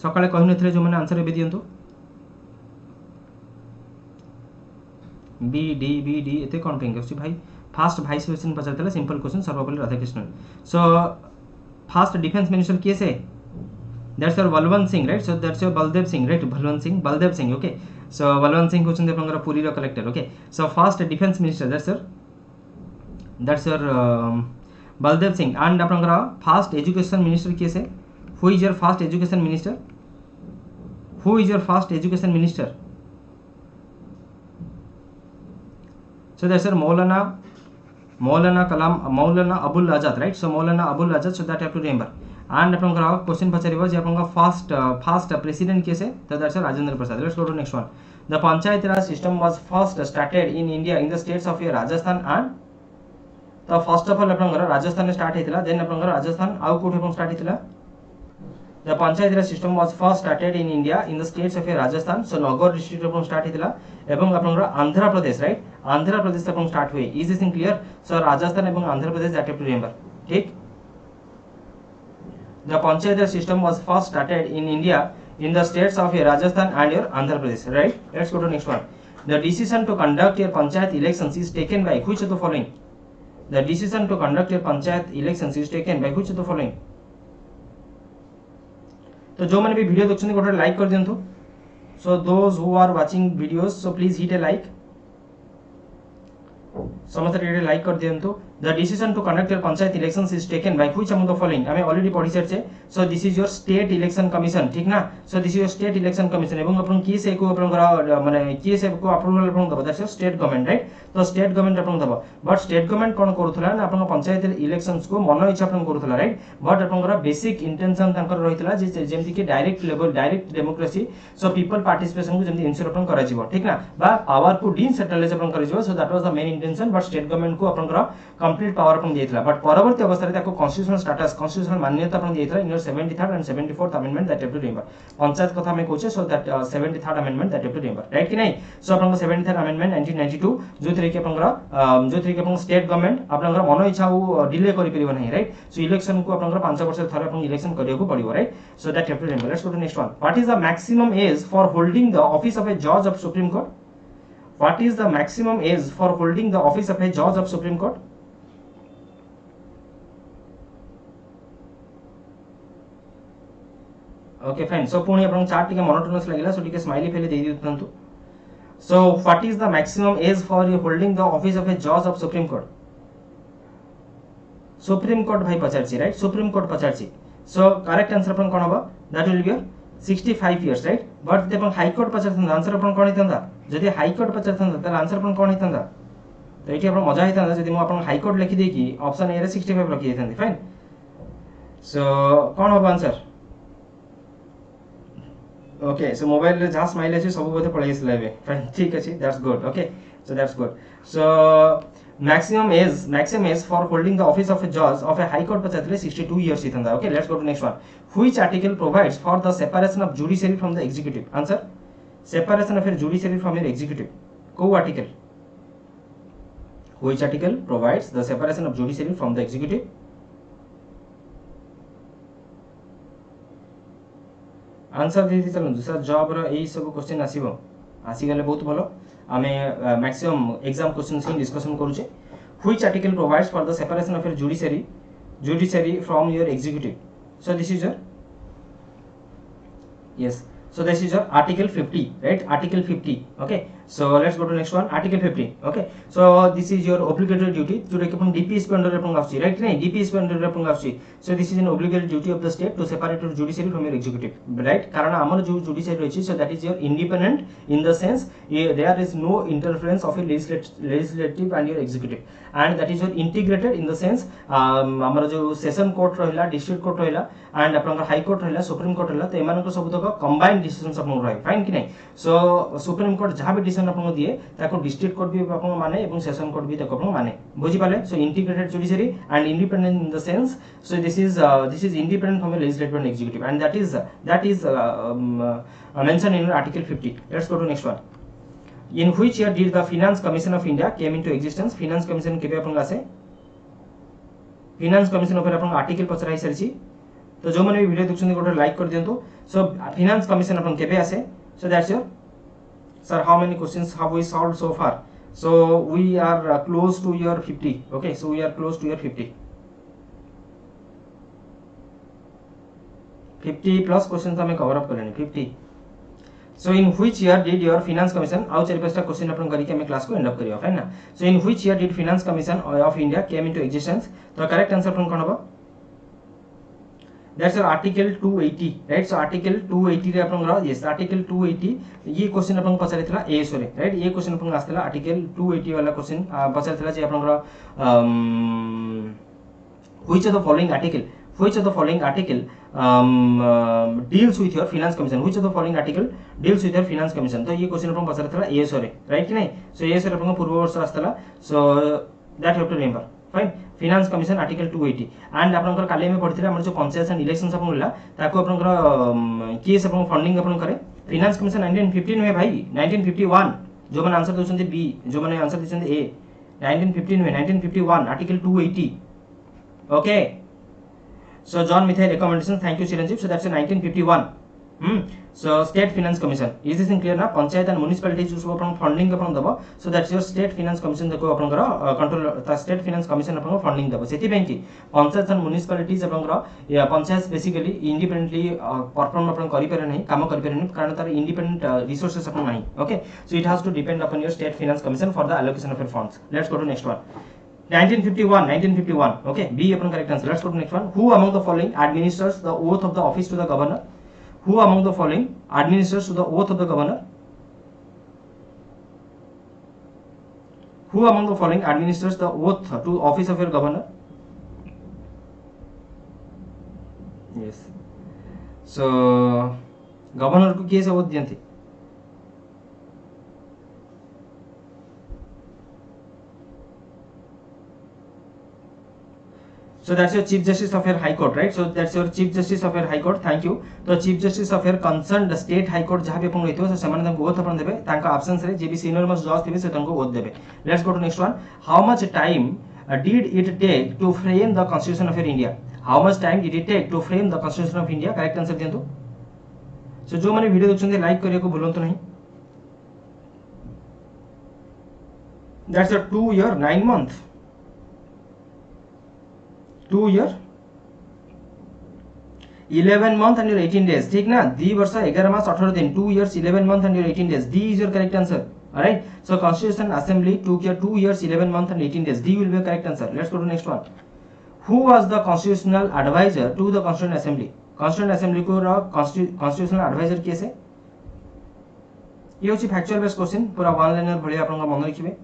सकाळे कहु नथिले जो माने आंसर एबे दियंतु बी डी एते कोन पेंग भाई फर्स्ट वाइस प्रेसिडेंट पचारतला simple question Sarvepalli Radhakrishnan so first defence minister किए से that's your Balwant Singh right so that's your Baldev Singh right Baldev Singh okay so Balwant Singh होचन आपनकर पुरी रो collector okay so first defence minister that's your Baldev Singh and आपनकर फर्स्ट एजुकेशन मिनिस्टर किए से who is your first education minister so that's your Maulana Abul Azad right so Maulana Abul Azad so that you have to remember and अपन question पचारिबो जे अपन first president केसे तो that's Rajendra Prasad let's go to next one the panchayat raj system was first started in India in the states of Rajasthan and तो first of all अपन राजस्थान में start हेतिला देन अपन राजस्थान आउ कोठे अपन स्टार्ट हेतिला the panchayat raj system was first started in India in the states of Rajasthan so Nagaur district अपन स्टार्ट हेतिला एवं अपन आंध्र प्रदेश राइट आंध्र प्रदेश अपन स्टार्ट हुए is this in clear so Rajasthan एवं Andhra Pradesh that have to remember ठीक the panchayat system was first started in India in the states of your Rajasthan and your Andhra Pradesh, right? Let's go to next one. The decision to conduct your panchayat elections is taken by which of the following? The decision to conduct your panchayat elections is taken by which of the following? तो जो मैंने भी video देखछन गोटे like कर दियंतु so those who are watching videos so please hit a like समस्त रे like कर दियंतु the decision to conduct your panchayat elections is taken by which among the following हमें ऑलरेडी पढ़ी सरछे so this is your state election commission ठीक ना so this is your state election commission एवं अपन की से को अपन माने की से को अप्रूवल अपन दबा दैट्स स्टेट गवर्नमेंट राइट तो स्टेट गवर्नमेंट अपन दबा बट स्टेट गवर्नमेंट कोन करूथला ना अपन पंचायत इलेक्शंस को मन इच्छा अपन करूथला राइट बट अपन बेसिक इंटेंशन तांकर रहितला जे जेमति कि direct level direct democracy so people participation को जेमति इंश्योर अपन करा जिवो ठीक ना बा पावर को डिसेंट्रलाइज अपन करा जिवो so that was the main intention but state government को अपन कंप्लीट पावर अपन देइतला बट परवर्ती अवस्था रे ताको कॉन्स्टिट्यूशनल स्टेटस कॉन्स्टिट्यूशनल मान्यता अपन देइतला in your 73rd and 74th amendment that have to remember panchayat कथा में कोचे so that 73rd amendment that have to remember right कि नहीं सो अपन 73rd amendment 1992 जो तरीके अपन स्टेट गवर्नमेंट अपन मन इच्छा डिले करि परिबो नहीं राइट सो इलेक्शन को अपन 5 वर्ष थरे अपन इलेक्शन करियो को पड़िबो right so that have to remember let's go to next one what is the maximum age for holding the office of a जज of supreme court what is the maximum age for holding the office of a जज of supreme court okay fine सो पुणी अपन chart टिके monotonous लागला सो टिके smiley फेले दे दियंतु so what is the maximum age for you holding the office of a जज of supreme court भाई पचारची राइट सुप्रीम कोर्ट पचारची सो करेक्ट आंसर अपन कोन होबा that will be 65 years right but जब हाई कोर्ट पचारथन आंसर अपन कोन हितंदा जदी हाई कोर्ट पचारथन त आंसर अपन कोन हितंदा तो एठी अपन मजा हितंदा जदी मो अपन हाई कोर्ट लिखि दे कि ऑप्शन ए रे 65 रखि हितंदी फाइन सो कोन होबा आंसर ओके सो मोबाइल रे जहां स्माइल अछि सब बोथे पळै आइसला बे फाइन ठीक अछि that's good okay so that's good so maximum age for holding the office of a judge of a high court pachatile 62 years itanda okay let's go to next one which article provides for the separation of judiciary from the executive answer separation of a judiciary from your executive ko article which article provides the separation of judiciary from the executive answer दे चलु sir job रो एई सब question आसीबो आसी गले बहुत भलो आमे maximum exam questions की discussion करू छे which article provides for the separation of your judiciary from your executive so this is your yes so this is your article 50 right article 50 okay so let's go to next one article 50 okay so this is your obligatory duty to rekapun DPSP under apun afsi right nahi DPSP under apun afsi so this is an obligatory duty of the state to separate your judiciary from your executive right karana amar jo judiciary roichi so that is your independent in the sense there is no interference of a legislative and your executive and that is your integrated in the sense amar jo session court rahila district court rahila and apnaka high court rahila supreme court rahila to emanko सब तक combined decisions अपन रही fine कि नहीं सो supreme court जहां भी decision अपन दिए ताको district court भी अपन माने एवं सेशन कोर्ट भी ताको अपन माने बुझी पाले so integrated judiciary and independent in the sense so this is independent from legislative and executive and that is mentioned in article 50 let's go to next one in which year did the finance commission of india came into existence finance commission केबे अपन आसे finance commission ऊपर अपन article Pachrai सरछि तो जो मैंने video देखछन गोटे like कर दियंतु सो फाइनेंस कमिशन अपन केबे आसे so that's your sir how many questions have we solved so far so we are close to your 50 okay so we are close to your 50 plus questions हमें cover up करलेनी 50 so in which year did your finance commission आउ 4-5टा question अपन करी के हमें class को end up करियो fine ना so in which year did finance commission of india came into existence तो करेक्ट आंसर अपन कोन होबा that's your article 280 right so article 280 रे अपन yes article 280 ये क्वेश्चन अपन पचारितला एएसओ रे राइट ये क्वेश्चन अपन आस्तला article 280 वाला क्वेश्चन पचारितला जे अपन which of the following article deals with your finance commission which of the following article deals with your finance commission तो ये क्वेश्चन अपन पचारितला एएसओ रे राइट कि नहीं सो एएसओ रे अपन पूर्व वर्ष आस्तला सो that you have to remember fine finance commission article 280 and आपनकर काले में पढ़थिला हमर जो पंचायत एंड इलेक्शंस अपन होला ताको आपनकर केस अपन फंडिंग अपन करे finance commission 1915 में भाई 1951 जो मैंने आंसर देउछन्ते बी, जो मैंने आंसर देउछन्ते ए 1915 में 1951 article 280. Okay, so John Mithai recommendation, thank you Chiranjeev. So that's a 1951. So state finance commission, is this in clear ना? पंचायत एंड म्युनिसिपालिटी जो सब अपन फंडिंग अपन दबो, so that's your state finance commission देखो अपन करो control ता state finance commission अपन funding दबो. सेति बें की पंचायत एंड म्युनिसिपालिटीज अपन करो या पंचायत बेसिकली इंडिपेंडेंटली परफॉर्म अपन करि पारे नहीं, काम करि पारे नहीं कारण तार इंडिपेंडेंट रिसोर्सेस अपन नहीं. Okay, so it has to depend upon your state finance commission for the allocation of your funds. Let's go to next one. 1951. Okay, B upon correct answer. Let's go to next one. Who among the following administers the oath of the office to the governor? Who among the following administers to the oath of the governor? Who among the following administers the oath to office of your governor? Yes. So governor को किए से oath दिया थी? So that's your Chief Justice of your High Court, right? So that's your Chief Justice of your High Court. Thank you. तो Chief Justice of your concerned state High Court जहाँ भी अपन रहते हो, so सेमान तंको oath अपन देबे, तांका absence रे जे भी senior most judge देबे, so तंको oath देबे. Let's go to next one. How much time did it take to frame the Constitution of your India? How much time did it take to frame the Constitution of India? Correct answer दियंतु. So जो माने video देखुछन्ते like करिया को भूलंतु नहीं. That's a 2 year 9 month. 2 year 11 month and your 18 days. ठीक ना, 2 वर्ष 11 मास 18 दिन. 2 years 11 month and your 18 days. D is your correct answer. Alright, so Constitution Assembly took your 2 years 11 month and 18 days. D will be a correct answer. Let's go to next one. Who was the constitutional advisor to the Constituent Assembly? Constituent Assembly को constitutional advisor किए से? ये होची factual based question, पूरा one liner भले आपनका मन रखिबे.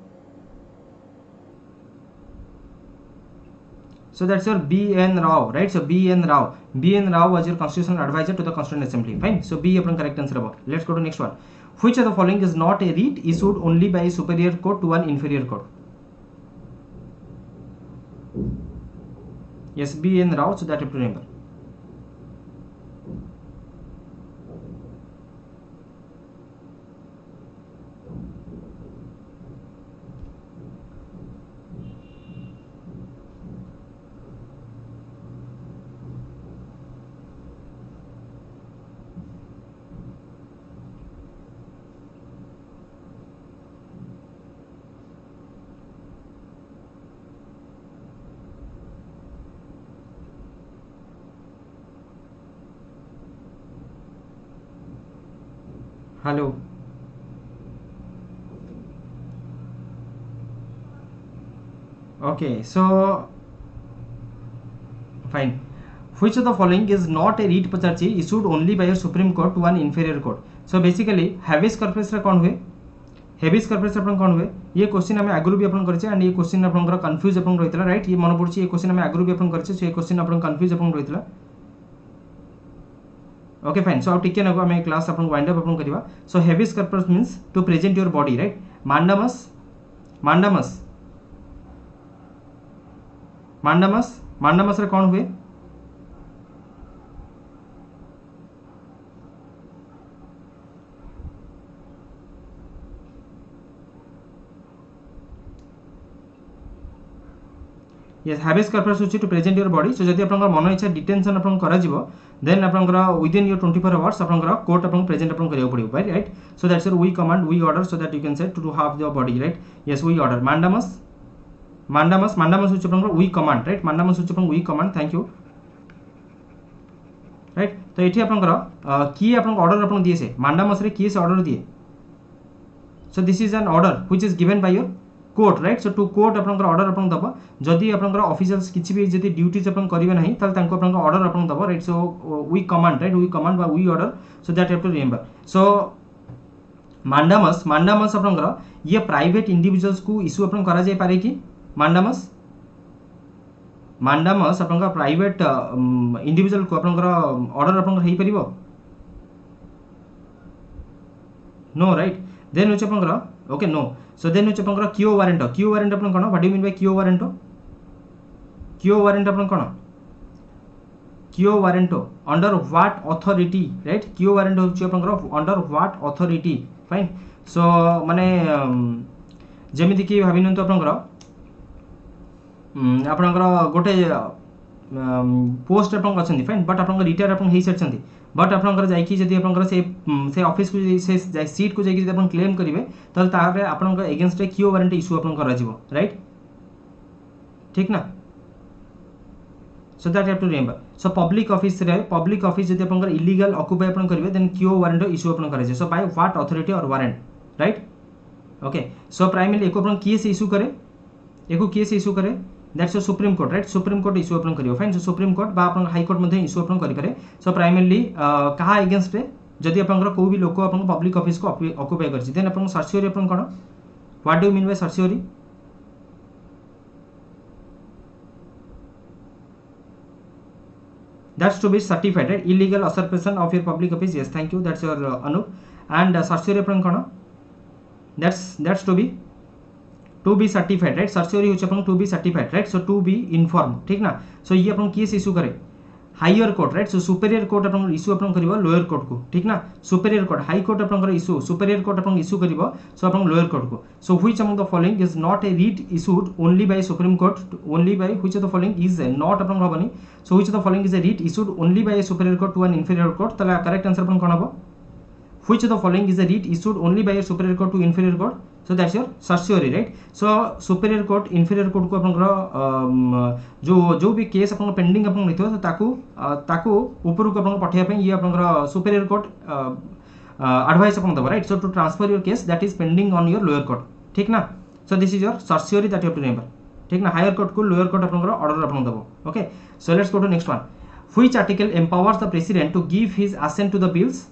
So that's your B.N. Rao, right? So B.N. Rao. B.N. Rao was your constitutional advisor to the Constituent Assembly. Fine. So B upon correct answer about. Let's go to next one. Which of the following is not a writ issued only by a superior court to an inferior court? Yes, B.N. Rao. So that you have to remember. Hello. Okay, so fine. Which of the following is not a writ पचारची issued only by your Supreme Court to an inferior court? So basically habeas corpus रे कौन हुए? Habeas corpus अपन कौन हुए? ये question हमें आगुरु भी अपन करछे and ये क्वेश्चन अपन कंफ्यूज अपन रहितला, राइट? ये मन पड़छि ये क्वेश्चन हमें आगुरु भी अपन करछे, सो ये क्वेश्चन अपन कंफ्यूज अपन रहितला. Okay, fine. So टिके नको हमें class upon wind up upon करिवा. So habeas corpus means to present your body, right? Mandamus रे कौन हुए? Yes, habeas corpus होची to present your body. So जदि आपनका मन इच्छा डिटेंशन आपन करा जिवो, then आपनका within your 24 hours आपनका कोर्ट आपन प्रेजेंट आपन करियो पड़ियो, right? So that's your we command, we order, so that you can say to have your body, right? Yes, we order. Mandamus होची आपनका we command, right? Mandamus होची आपन we command. Thank you. Right? तो एठी आपनका की आपन order आपन दिए से mandamus रे की से ऑर्डर दिए. So this is an order which is given by your court, right? So to court आपनकर ऑर्डर आपन दबा, जदि आपनकर ऑफिशियल्स किछि भी जदि ड्यूटीज आपन करिवे नाही ताल तांको आपनकर ऑर्डर आपन दबा, right? So we command, right? We command बा we order, so that you have to remember. So mandamus आपनकर ये प्राइवेट इंडिविजुअल्स को इशू आपन करा जाय पारे कि मांडामस आपनकर प्राइवेट इंडिविजुअल को आपनकर ऑर्डर आपनकर हेई परिबो? No, right? देन होछ आपनकर ओके नो. So then होछ आपनकर क्यू वारंट आपन कोन? What do you mean by quo warrant आपन कोन? Quo warrant under what authority, right? Quo warrant होछ आपनकर under what authority. Fine. So माने जेमिति कि भाबि नंतो आपनकर गोटे पोस्ट आपन अछंती फाइन बट आपन रिटायर आपन हेई सरछंती बट आपनकर जाईकी जदी आपनकर से ऑफिस को से सीट को जाईकी जदी आपन क्लेम करिवे तल तारे आपनकर अगेंस्ट क्यू वारंटी इशू आपन करा जिवो राइट ठीक ना so that you have to remember so public office जदी आपनकर इलीगल ऑक्युपाई आपन करिवे देन क्यू वारंटी इशू आपन करा जे so by what authority or warrant right okay so primary एको आपन केस इशू करे एको केस इशू करे that's your supreme court right supreme court issue अपन करियो फाइन सो सुप्रीम कोर्ट बा अपन हाई कोर्ट मध्ये इशू अपन करि पारे सो प्राइमरीली कहा अगेंस्ट रे जदी अपन को भी लोक अपन पब्लिक ऑफिस को ऑक्युपाई करछि देन अपन सर्चियोरी अपन कोन what do you mean by certiorari that's to be certified right illegal usurpation of your public office yes thank you that's your Anup and certiorari अपन कोन that's to be certified right certiorari होछ अपन to be certified right so to be inform ठीक ना so ये अपन case issue करे higher court right so superior court अपन इशू अपन करिवो लोअर कोर्ट को ठीक ना सुपीरियर कोर्ट हाई कोर्ट अपन इशू सुपीरियर कोर्ट अपन इशू करिवो सो अपन लोअर कोर्ट को so which among the following is not a writ issued only by supreme court only by which of the following is not अपन हबनी so which of the following is a writ issued only by superior court to an inferior court तला correct answer अपन कोन हबो which of the following is a writ issued only by superior court to inferior court so that's your certiorari right so superior court inferior court को अपन जो भी case अपन pending अपन रहितो ताकू ऊपर को अपन पठिया पे ये अपन सुपीरियर कोर्ट एडवाइस अपन दबो right so to transfer your case that is pending on your lower court ठीक ना so this is your certiorari that you have to remember ठीक ना हायर कोर्ट को लोअर कोर्ट अपन ऑर्डर अपन दबो okay so let's go to next one which article empowers the president to give his assent to the bills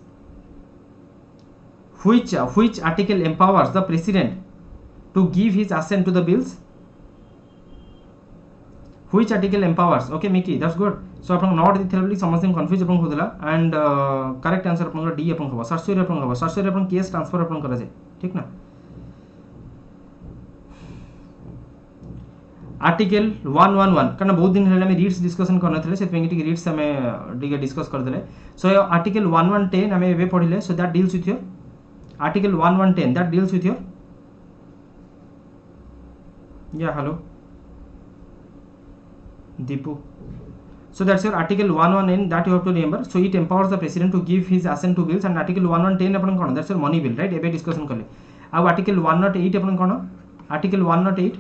which article empowers the president to give his assent to the bills which article empowers okay Mickey that's good so अपन not दिथले बोली something confuse अपन होदला and correct answer अपन डी अपन होबा certiorari अपन case transfer अपन करा जाय ठीक ना आर्टिकल 111 कारण बहुत दिन हेला में रीड्स डिस्कशन करन थले से पेंगी रीड्स हमें डी डिस्कस कर देले सो आर्टिकल 1110 हमें एबे पढिले so that deals with your Article 1110 that deals with your hello Deepu so that's your Article 111 that you have to remember so it empowers the president to give his assent to bills and Article 1110 upon cone that's your money bill right एबे discussion करले आ Article 108 upon cone Article 108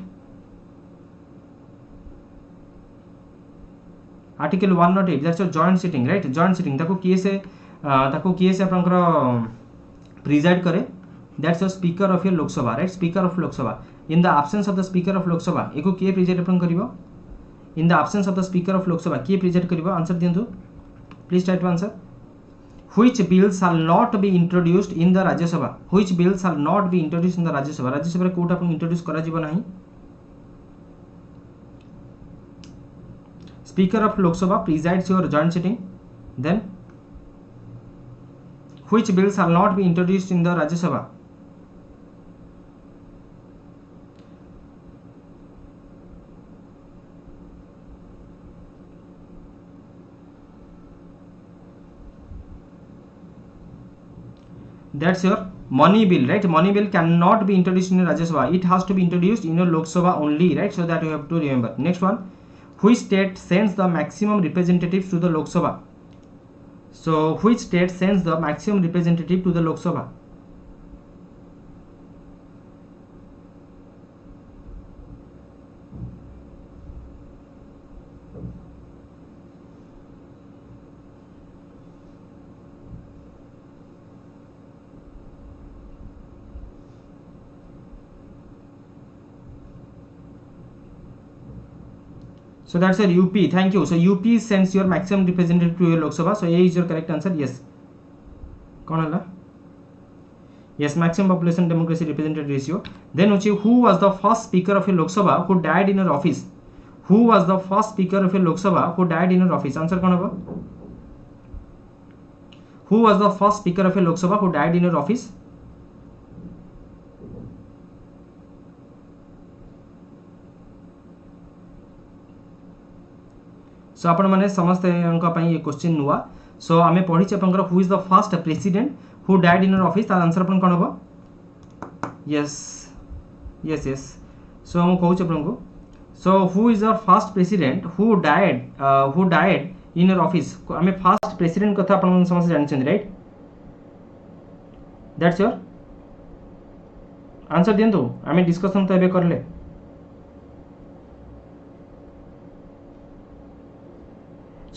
Article 108 that's your joint sitting right joint sitting ताको किए से अपन preside करे that's your speaker of your Lok Sabha right speaker of Lok Sabha in the absence of the speaker of Lok Sabha एको के preside अपन करिवो in the absence of the speaker of Lok Sabha के प्रिजाइड करिवो आंसर दियंतु please try to answer which bill shall not be introduced in the Rajya Sabha which bill shall not be introduced in the Rajya Sabha कोटा अपन introduce करा जिवो नाही speaker of Lok Sabha presides your joint sitting then which bill shall not be introduced in the Rajya Sabha that's your money bill right money bill cannot be introduced in the Rajya Sabha it has to be introduced in your Lok Sabha only right so that you have to remember next one which state sends the maximum representatives to the Lok Sabha so which state sends the maximum representative to the Lok Sabha So that's your UP. Thank you. So UP sends your maximum representative to your Lok Sabha. So A is your correct answer. Yes. कौन है? Yes, maximum population democracy representative ratio. Then who was the first speaker of your Lok Sabha who died in your office? Who was the first speaker of your Lok Sabha who died in your office? Answer कौन है? Who was the first speaker of your Lok Sabha who died in your office? सो आपण माने समस्त ये question नुआ सो आमे पढी छे आपनकर who is the first president who died in your office तार आंसर अपन कोन होबो यस यस यस सो हम कहूँ आपको so who is our first president who died in your office आम फर्स्ट प्रेसिडेंट कथा अपन समस्त जानते राइट दैट्स योर आंसर दिंतु आम डिस्कसन तो एबे करले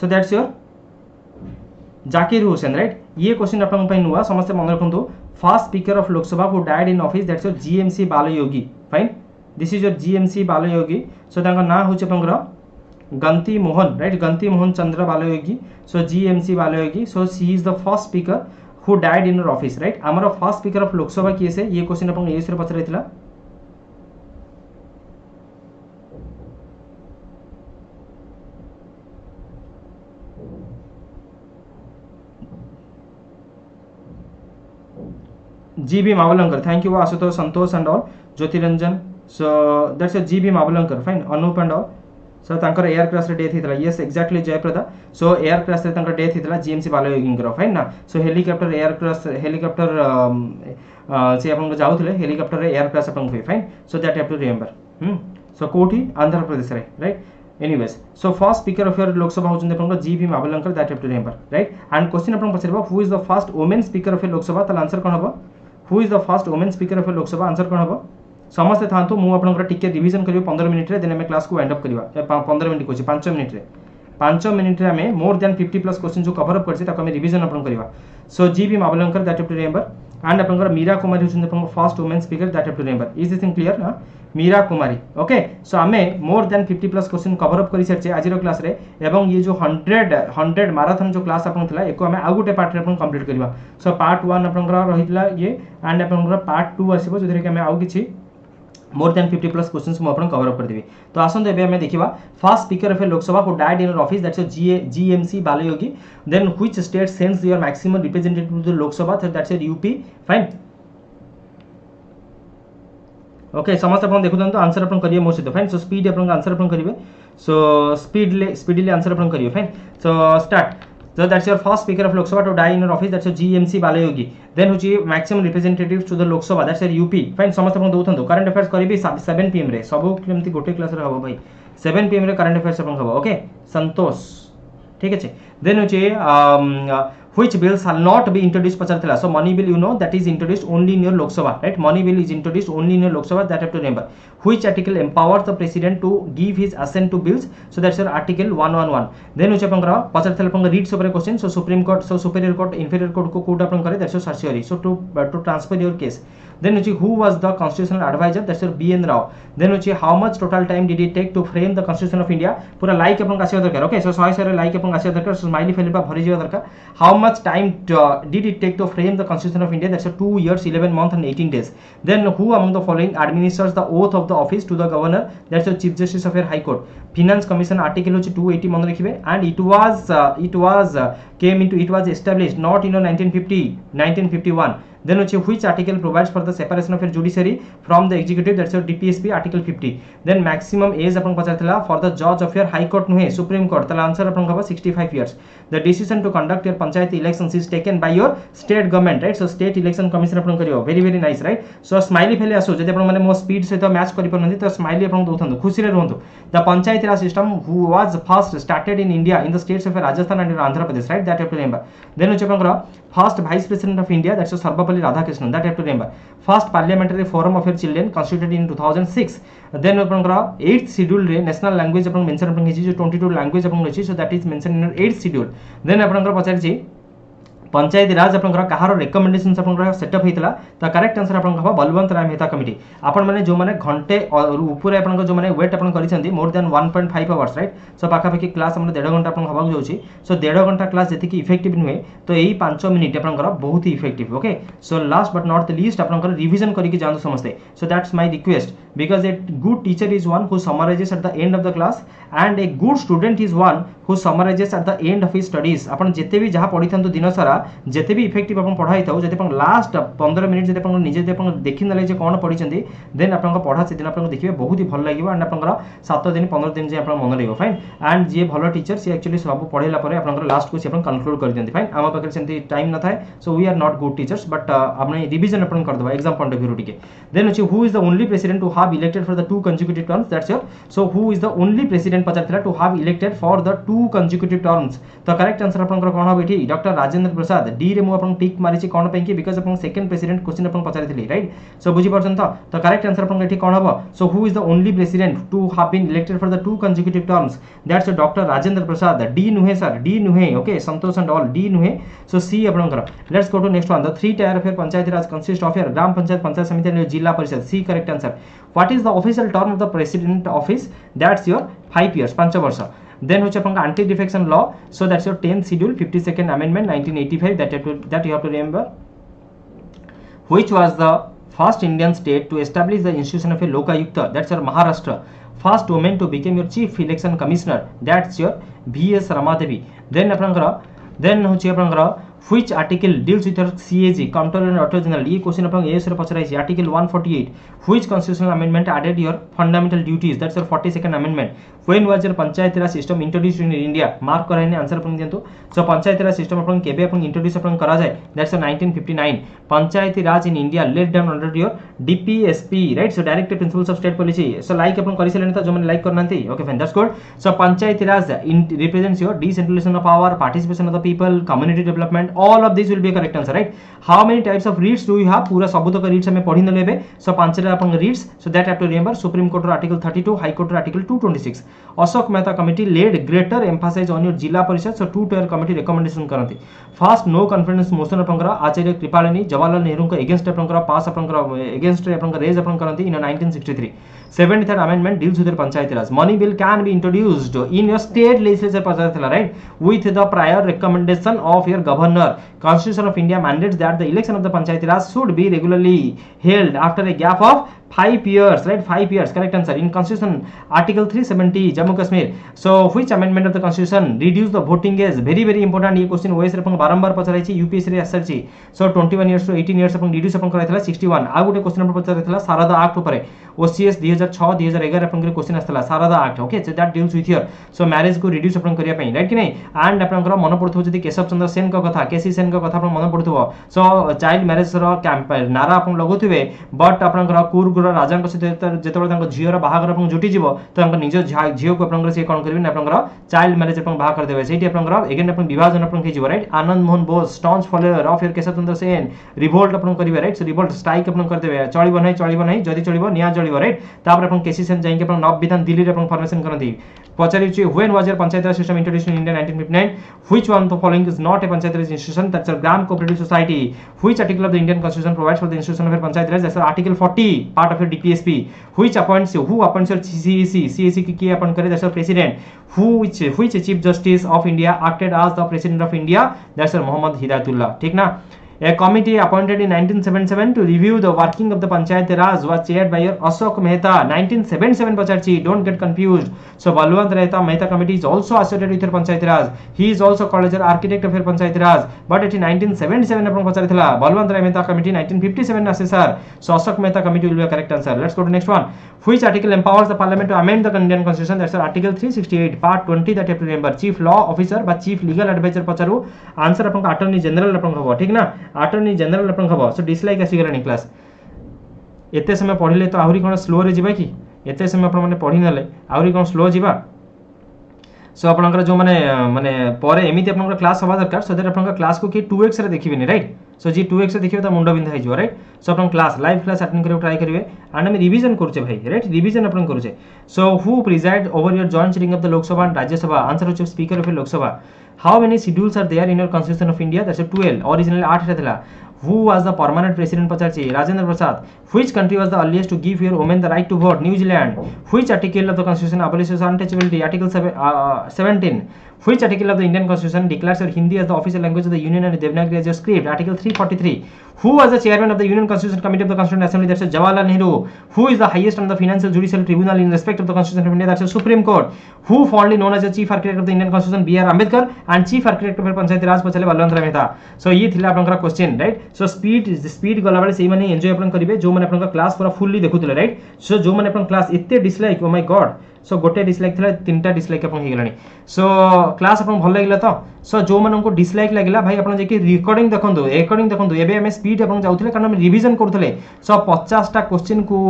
so that's your Zakir Hussain right ये क्वेश्चन अपन नुआ समस्त मन रखु first speaker of Lok Sabha who died in office that's your GMC Balayogi fine this is your GMC Balayogi so तांका ना होचे पंगर Ganti Mohan right Ganti Mohan Chandra Balayogi so GMC Balayogi so she is the first speaker who died in your office right आमर first speaker of Lok Sabha किए से ये question अपन एस रे पचराइथिला G B. Mavalankar thank you Ashutosh Santosh and all Jyotiranjan so that's G B. Mavalankar fine Anoop and all so तांकर air crash रे डेथ हितला yes exactly Jayaprada so air crash रे तांकर डेथ हितला जीएमसी बालयोगींकर फाइन ना so helicopter air crash helicopter से अपन जाउथले हेलिकॉप्टर रे एयर क्रैश अपन हुए fine so that have to remember so कोठी आंध्र प्रदेश रे right anyways so first speaker of your lok sabha hochunde apanko G.B. Mavalankar that have to remember right and question apan pachariba who is the first women speaker of your lok sabha tal answer kon hobo who is the first women speaker of your lok sabha answer kon hobo समस्ते थांतु मु आपनकर टिके revision करियो 15 minute रे then हम class को end up करिवा 15 minute कोछि 5 मिनिट रे 5 मिनिट रे हमें मोर देन 50 प्लस क्वेश्चन जो कवर अप करछि ताको हम रिवीजन अपन करिवा so G.B. Mavalankar that have to remember and आपनकर मीरा कुमारी होछन अपन first women speaker that have to remember is this thing clear ना मीरा कुमारी ओके सो हमें more than 50 plus question cover up करि सरछे आजिरो क्लास रे एवं ये जो 100 मैराथन जो क्लास अपन थला एको हमें आ गुटे पार्ट रे अपन कंप्लीट करिवा सो पार्ट 1 आपनकर रहितला ये एंड आपनकर पार्ट 2 आसीबो जोधरे के हमें आउ किछि मोर देन 50 प्लस क्वेश्चंस मु अपन कवर अप कर देबी तो आसन एबे हमें देखिबा first speaker of a Lok Sabha who died in office that's GMC Balayogi then which state sends your maximum representative to the Lok Sabha that's UP fine okay समस्त अपन देखु तो आंसर अपन करिए मो सहित फाइन सो स्पीड अपन आंसर अपन करिवे सो स्पीडली आंसर अपन करिए fine so start so that's your first speaker of lok sabha to die in your office that's your GMC Balayogi then which maximum representatives to the lok sabha that's your UP fine समस्त अपन दोथंदो current affairs करिबी 7 pm रे सब केमती गोटे class रे हबो भाई 7 pm रे current affairs अपन हबो ओके संतोष ठीक अछि then which which bill shall not be introduced pacharthila so money bill you know that is introduced only in your lok sabha right money bill is introduced only in your lok sabha that have to remember which article empowers the president to give his assent to bills so that's your article 111 then which apan pacharthila apan read super question so supreme court so superior court inferior court ko code apan करे that's your certiorari so to transfer your case then which who was the constitutional advisor that's your BN Rao then which how much total time did it take to frame the constitution of India पूरा like अपन आसीबा दरकार okay so 100 like अपन आसीबा दरकार so smiley fail बा भरि जिबा दरकार how much time did it take to frame the constitution of India that's your 2 years 11 months and 18 days then who among the following administers the oath of the office to the governor that's your chief justice of your high court finance commission article होची 280 मन रखिबे and it was established not in 1951 then which article provides for the separation of your judiciary from the executive that's your DPSP article 50 then maximum age अपन पचारथिला for the judge of your high court नुहे supreme court तला answer अपन हबो 65 years the decision to conduct your panchayat elections is taken by your state government right so state election commission अपन करियो very nice right so smiley फेले आसो जदि अपन माने मो स्पीड सहित मैच करि परनथि तो स्माइली अपन दोथंदो खुशी रे रहंतु the panchayat raj system who was first started in India in the states of Rajasthan and Andhra Pradesh right that have to remember then upon first vice president of India that's Sarvapalli Radhakrishnan that have to remember first parliamentary forum of your children constituted in 2006 then upon 8th schedule रे national language अपन mention अपन हिची जो 22 language अपन अछि so that is mentioned in 8th schedule then अपन पचारि छी पंचायती राज अपन कहार recommendations अपन setup हेतला त correct answer अपन हबो Balwant Rai Mehta committee अपन माने जो माने घंटे ऊपर अपन जो माने वेट अपन करिसेंती more than 1.5 hours right so पाखा पाखी क्लास हमने 1.5 घंटा अपन हबा जाउची सो 1.5 घंटा क्लास जेति की इफेक्टिव नुहे तो एई 5 मिनिट अपन बहुत ही effective okay so last but not the least अपन रिवीजन करिके जानू समझते so that's my request because a good teacher is one who summarizes at the end of the class and a good student is one who summarises at the end of his studies आपण जेते भी जहाँ पढ़ी था दिन सारा जेते भी इफेक्टिव आपण पढ़ाई था जब लास्ट 15 मिनिट जब आपण निजे देखि नले जे कोन पढ़ी देन आपण पढ़ा से दिन आपण देखिए बहुत ही भल लगे एंड आपण 7 दिन 15 दिन जे आपण मन रहइबो फाइन एंड जे भलो टीचर सी एक्चुअली सब पढ़ेला परे आपण लास्ट को सी आपण कंक्लूड कर दियंती फाइन आमा पाखे सेंती टाइम न थाए so we are not good teachers but आपने रिवीजन अपन कर दबा एग्जाम पॉइंट ऑफ व्यू टिके देन अछि who is the only president to have elected for the 2 consecutive terms that's your so who is the only president पचारथिला to have elected for the 2 consecutive terms तो correct answer अपन कोन हो बेठी doctor Rajendra Prasad D रे मु अपन टिक मारिछि कोन पे कि बिकॉज़ अपन सेकंड प्रेसिडेंट क्वेश्चन अपन पचारथिली राइट सो बुझी परछन तो करेक्ट आंसर अपन एठी कोन हो so who is the only president to have been elected for the 2 consecutive terms that's doctor Rajendra Prasad डी नुहे सर डी नुहे ओके संतोष एंड ऑल डी नुहे सो सी अपन let's go to next one the 3 tier of your panchayat raj consist of your Gram panchayat panchayat samiti and zila parishad C correct answer what is the official term of the president office that's your 5 years 5 वर्ष then which upon anti defection law so that's your 10th schedule 52nd amendment 1985 that you have to remember which was the first Indian state to establish the institution of a lokayukta that's your Maharashtra first woman to become your chief election commissioner that's your VS Ramadevi then upon which article deals with your CAG comptroller and auditor general ये question अपन एस रे Pachrai article 148 which constitutional amendment added your fundamental duties that's your 42nd amendment when was your panchayat raj system introduced in India mark कराइने answer अपन दियंतु so panchayat raj system अपन केबे अपन इंट्रोड्यूस अपन करा जाय that's 1959 panchayat Raj in India laid down under your DPSP right so directive principles of state policy so like अपन करि सेलेन त जो मन लाइक करनांती okay fine that's good so panchayat raj represents your decentralisation of power participation of the people community development all of these will be a correct answer right how many types of reads do you have पूरा सब तक reads हमें पढ़ी नलेबे सो पांचटा अपन reads so that have to remember supreme court article 32 high court article 226 Ashok Mehta committee laid greater emphasis on your जिला परिषद so 2 tier committee recommendation करंती first no confidence motion अपन आचार्य कृपालिनी जवाहरलाल नेहरू को against upon pass upon against upon raise upon करंती in 1963 73rd amendment deals with your panchayat raj money bill can be introduced in your state legislature pacharthila right with the prior recommendation of your governor constitution of india mandates that the election of the panchayat raj should be regularly held after a gap of 5 years right 5 years correct answer in constitution article 370 jammu kashmir so which amendment of the constitution reduce the voting age very important ये question OS रे अपन बारंबार पचराई छी UPSC रे आसरची सो 21 years to 18 years अपन रिड्यूस अपन कराइतला 61 आ गुटे क्वेश्चन अपन पचराइतला शारदा एक्ट ऊपर ओसीएस 2006 2011 अपन के क्वेश्चन आस्तला Sharda act okay so that deals with your so marriage को रिड्यूस अपन करिया पई राइट कि नहीं एंड अपन मन पड़थो जदी केशव चंद्र सेन का कथा केसी सेन का कथा अपन मन पड़थो सो चाइल्ड मैरिज रो कैंपेन नारा अपन लगोथिबे बट अपन कुर राजा जो झीर बाहागर जुटी जीव तो निज झील को अपन से कौन करेंगे अपन चाइल्ड मैरिज अपन बाहा करदे से एगेन अपन विभाजन अपन हो right Anand Mohan Bose staunch follower of your Keshav Chandra Sen revolt अपन करेंगे राइट सो रिवोल्ट स्ट्राइक अपन करदे चलिबो नहीं जदि चलिबो निया जलिबो राइट तापर अपन केसी सेन जाइके अपन नव विधान दिल्ली रे अपन फॉर्मेशन करंती पचारिछि when was your panchayat raj system introduced in India 1959 which one of the following is not a panchayat raj institution that's a gram cooperative society which article of the Indian constitution provides for the institution of panchayat raj that's article 40 part of your DPSP which appoints you who appoints your CAC की अपन करे that's president which chief justice of India acted as the president of India that's Mohammad Hidayatullah ठीक ना A committee appointed in 1977 to review the working of the Panchayat Raj was chaired by your Ashok Mehta 1977 pacharchi don't get confused so Balwant Mehta committee is also associated with your Panchayat Raj he is also called as your architect of your Panchayat Raj but it in 1977 अपन पचारिथला Balwant Mehta committee 1957 assessor so Ashok Mehta committee will be a correct answer let's go to next one which article empowers the parliament to amend the Indian constitution that's article 368 part 20 that you have to remember chief law officer बा chief legal advisor पचारू answer अपन attorney general अपन हबो ठीक ना attorney general अपन हबो सो dislike आसी गरानी class एते समय पढिले तो आहुरी कोन slow रे जिबा कि एते समय अपन माने पढि नले आहुरी कोन स्लो जिबा सो आपनकर जो माने परे एमिति आपनकर क्लास हवा दरकार सो दैट आपनकर क्लास को कि 2x रे देखिबेनी राइट सो जी 2x रे देखिबे त मुंडो बिंधा हिजो राइट सो अपन क्लास लाइव क्लास अटेंड करे ट्राई करिवे एंड हम रिवीजन करछे भाई राइट रिवीजन अपन करछे so who preside over your joint sitting of the लोक सभा एंड राज्य सभा आंसर होचे speaker of Lok Sabha how many schedules are there in your constitution of India that's 12 original 8 रे थला Who was the permanent president पचारछि Rajendra Prasad. Which country was the earliest to give your women the right to vote? New Zealand. Which article of the constitution abolishes untouchability? Article 17. Which article of the Indian constitution declares your Hindi as the official language of the union and Devanagari as your script? Article 343. Who was the chairman of the Union Constitution Committee of the Constituent Assembly? That's Jawaharlal Nehru. Who is the highest on the financial judicial tribunal in respect of the Constitution of India? That's the Supreme Court. Who fondly known as the chief architect of the Indian Constitution? B.R. Ambedkar, and chief architect of Panchayati Raj पछले Balwant Mehta. So ये थिला आपनकर question right. So speed गला बेले सेही माने enjoy आपन करिवे जो माने आपनकर क्लास पूरा फुल्ली देखुतले राइट. So जो माने आपन क्लास एते डिसलाइक ओ माय गॉड. सो गोटे डिसलाइक थिला तीनटा डिसलाइक आपन हे गेलानी. सो क्लास आपन भल लागिला तो. सो जो मानको डिसलाइक लागिला भाई आपन जे कि रिकॉर्डिंग देखंतु एबे हमें स्पीड आपन जाउथले कारण हम रिवीजन करथले. सो 50 टा क्वेश्चन को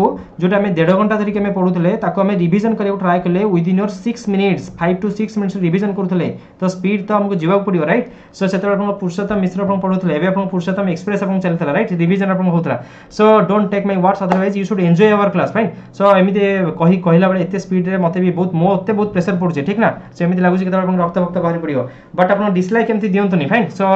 जोटा हमें 1.5 घंटा धरि के हमें पढुथले ताको हमें रिवीजन करे ट्राई करले within your 6 minutes 5 to 6 minutes revision करथले. तो स्पीड तो हमको जीवा पड़ियो राइट. सो सेतरा आपन पुरुषोत्तम मिश्र आपन पढुथले एबे आपन पुरुषोत्तम एक्सप्रेस आपन चलथला राइट. रिवीजन आपन होतला. So don't take my words otherwise you should enjoy our class fine. So एमिते कहिला बेले एते स्पीड रे मते भी बहुत प्रेशर पड़ुचे ठीक ना. सो एमिते लागुची कि आपन रक्त भक्त बाहर पड़ियो बट आपन डिसलाइक एमती दियंतो नहीं फाइन. सो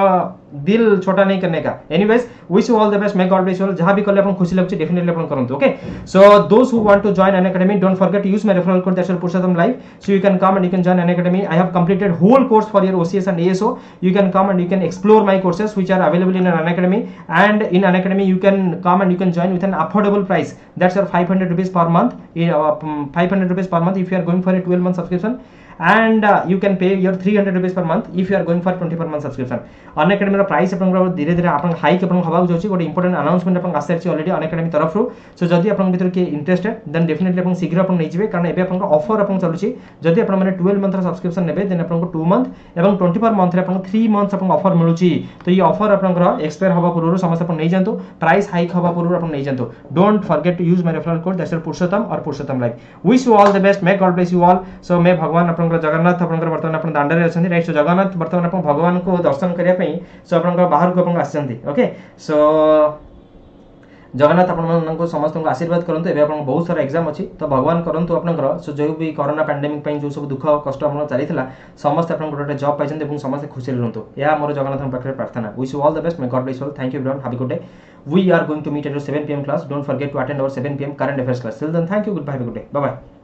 दिल छोटा नहीं करने का. Anyways wish you all the best. May God bless you all. जहां भी करले आपन खुशी लगुची डेफिनेटली आपन करंतु. Okay so those who want to join Unacademy don't forget to use my referral code that's Purushottam Live. So you can come and you can join Unacademy. I have completed whole course for your OCS and ASO. You can come and you can explore my courses which are available in Unacademy, and in Unacademy you can come and you can join with an affordable price. That's your 500 rupees per month. 500 rupees per month if you are going for a 12-month subscription, and you can pay your 300 rupees per month if you are going for 24-month subscription. Unacademy रा price अपन धीरे धीरे अपन hike अपन हवा जाउची. गोटे important announcement अपन आसे अछि already Unacademy तरफ रु. सो जदी अपन भीतर के इंटरेस्टेड देन डेफिनेटली अपन शीघ्र अपन नै जिवे कारण एबे अपन ऑफर अपन चलुची. जदी अपन माने 12 मंथ रा सब्सक्रिप्शन नेबे देन अपन को 2 मंथ एवं 24 मंथ रे अपन 3 मंथ्स अपन ऑफर मिलुची. तो ये ऑफर अपन एक्सपायर हवा पूर्व समस्त अपन नै जानतो. प्राइस हाइक हवा पूर्व अपन नै जानतो. Don't forget to use my referral code that's Purushottam और Purushottam live. Wish you all the best. May God bless you all. So may भगवान अपन जगन्नाथ अपन वर्तमान अपन दांडरे अछंती राइट. सो जगन्नाथ वर्तमान अपन भगवान को दर्शन करिया पई सो अपन बाहर को अपन आछंती. ओके सो जगन्नाथ आपको समस्त आशीर्वाद करंतु. एबे आपन बहुत सारा एग्जाम अछि तो भगवान करंतु आपनकर. सो जो भी कोरोना पैंडेमिक पई जो सब दुख कष्ट आपन चलीथिला समस्त आपन गोटे जॉब पाइछन एवं समस्त खुशी रहंतु. या मोर जगन्नाथ पाखरे प्रार्थना. Wish you all the best. May God bless you all. Thank you everyone. Have a good day. We are going to meet at your 7 PM class. Don't forget to attend our 7 PM current affairs class. Till then, thank you. Goodbye. Have a good day. Bye bye.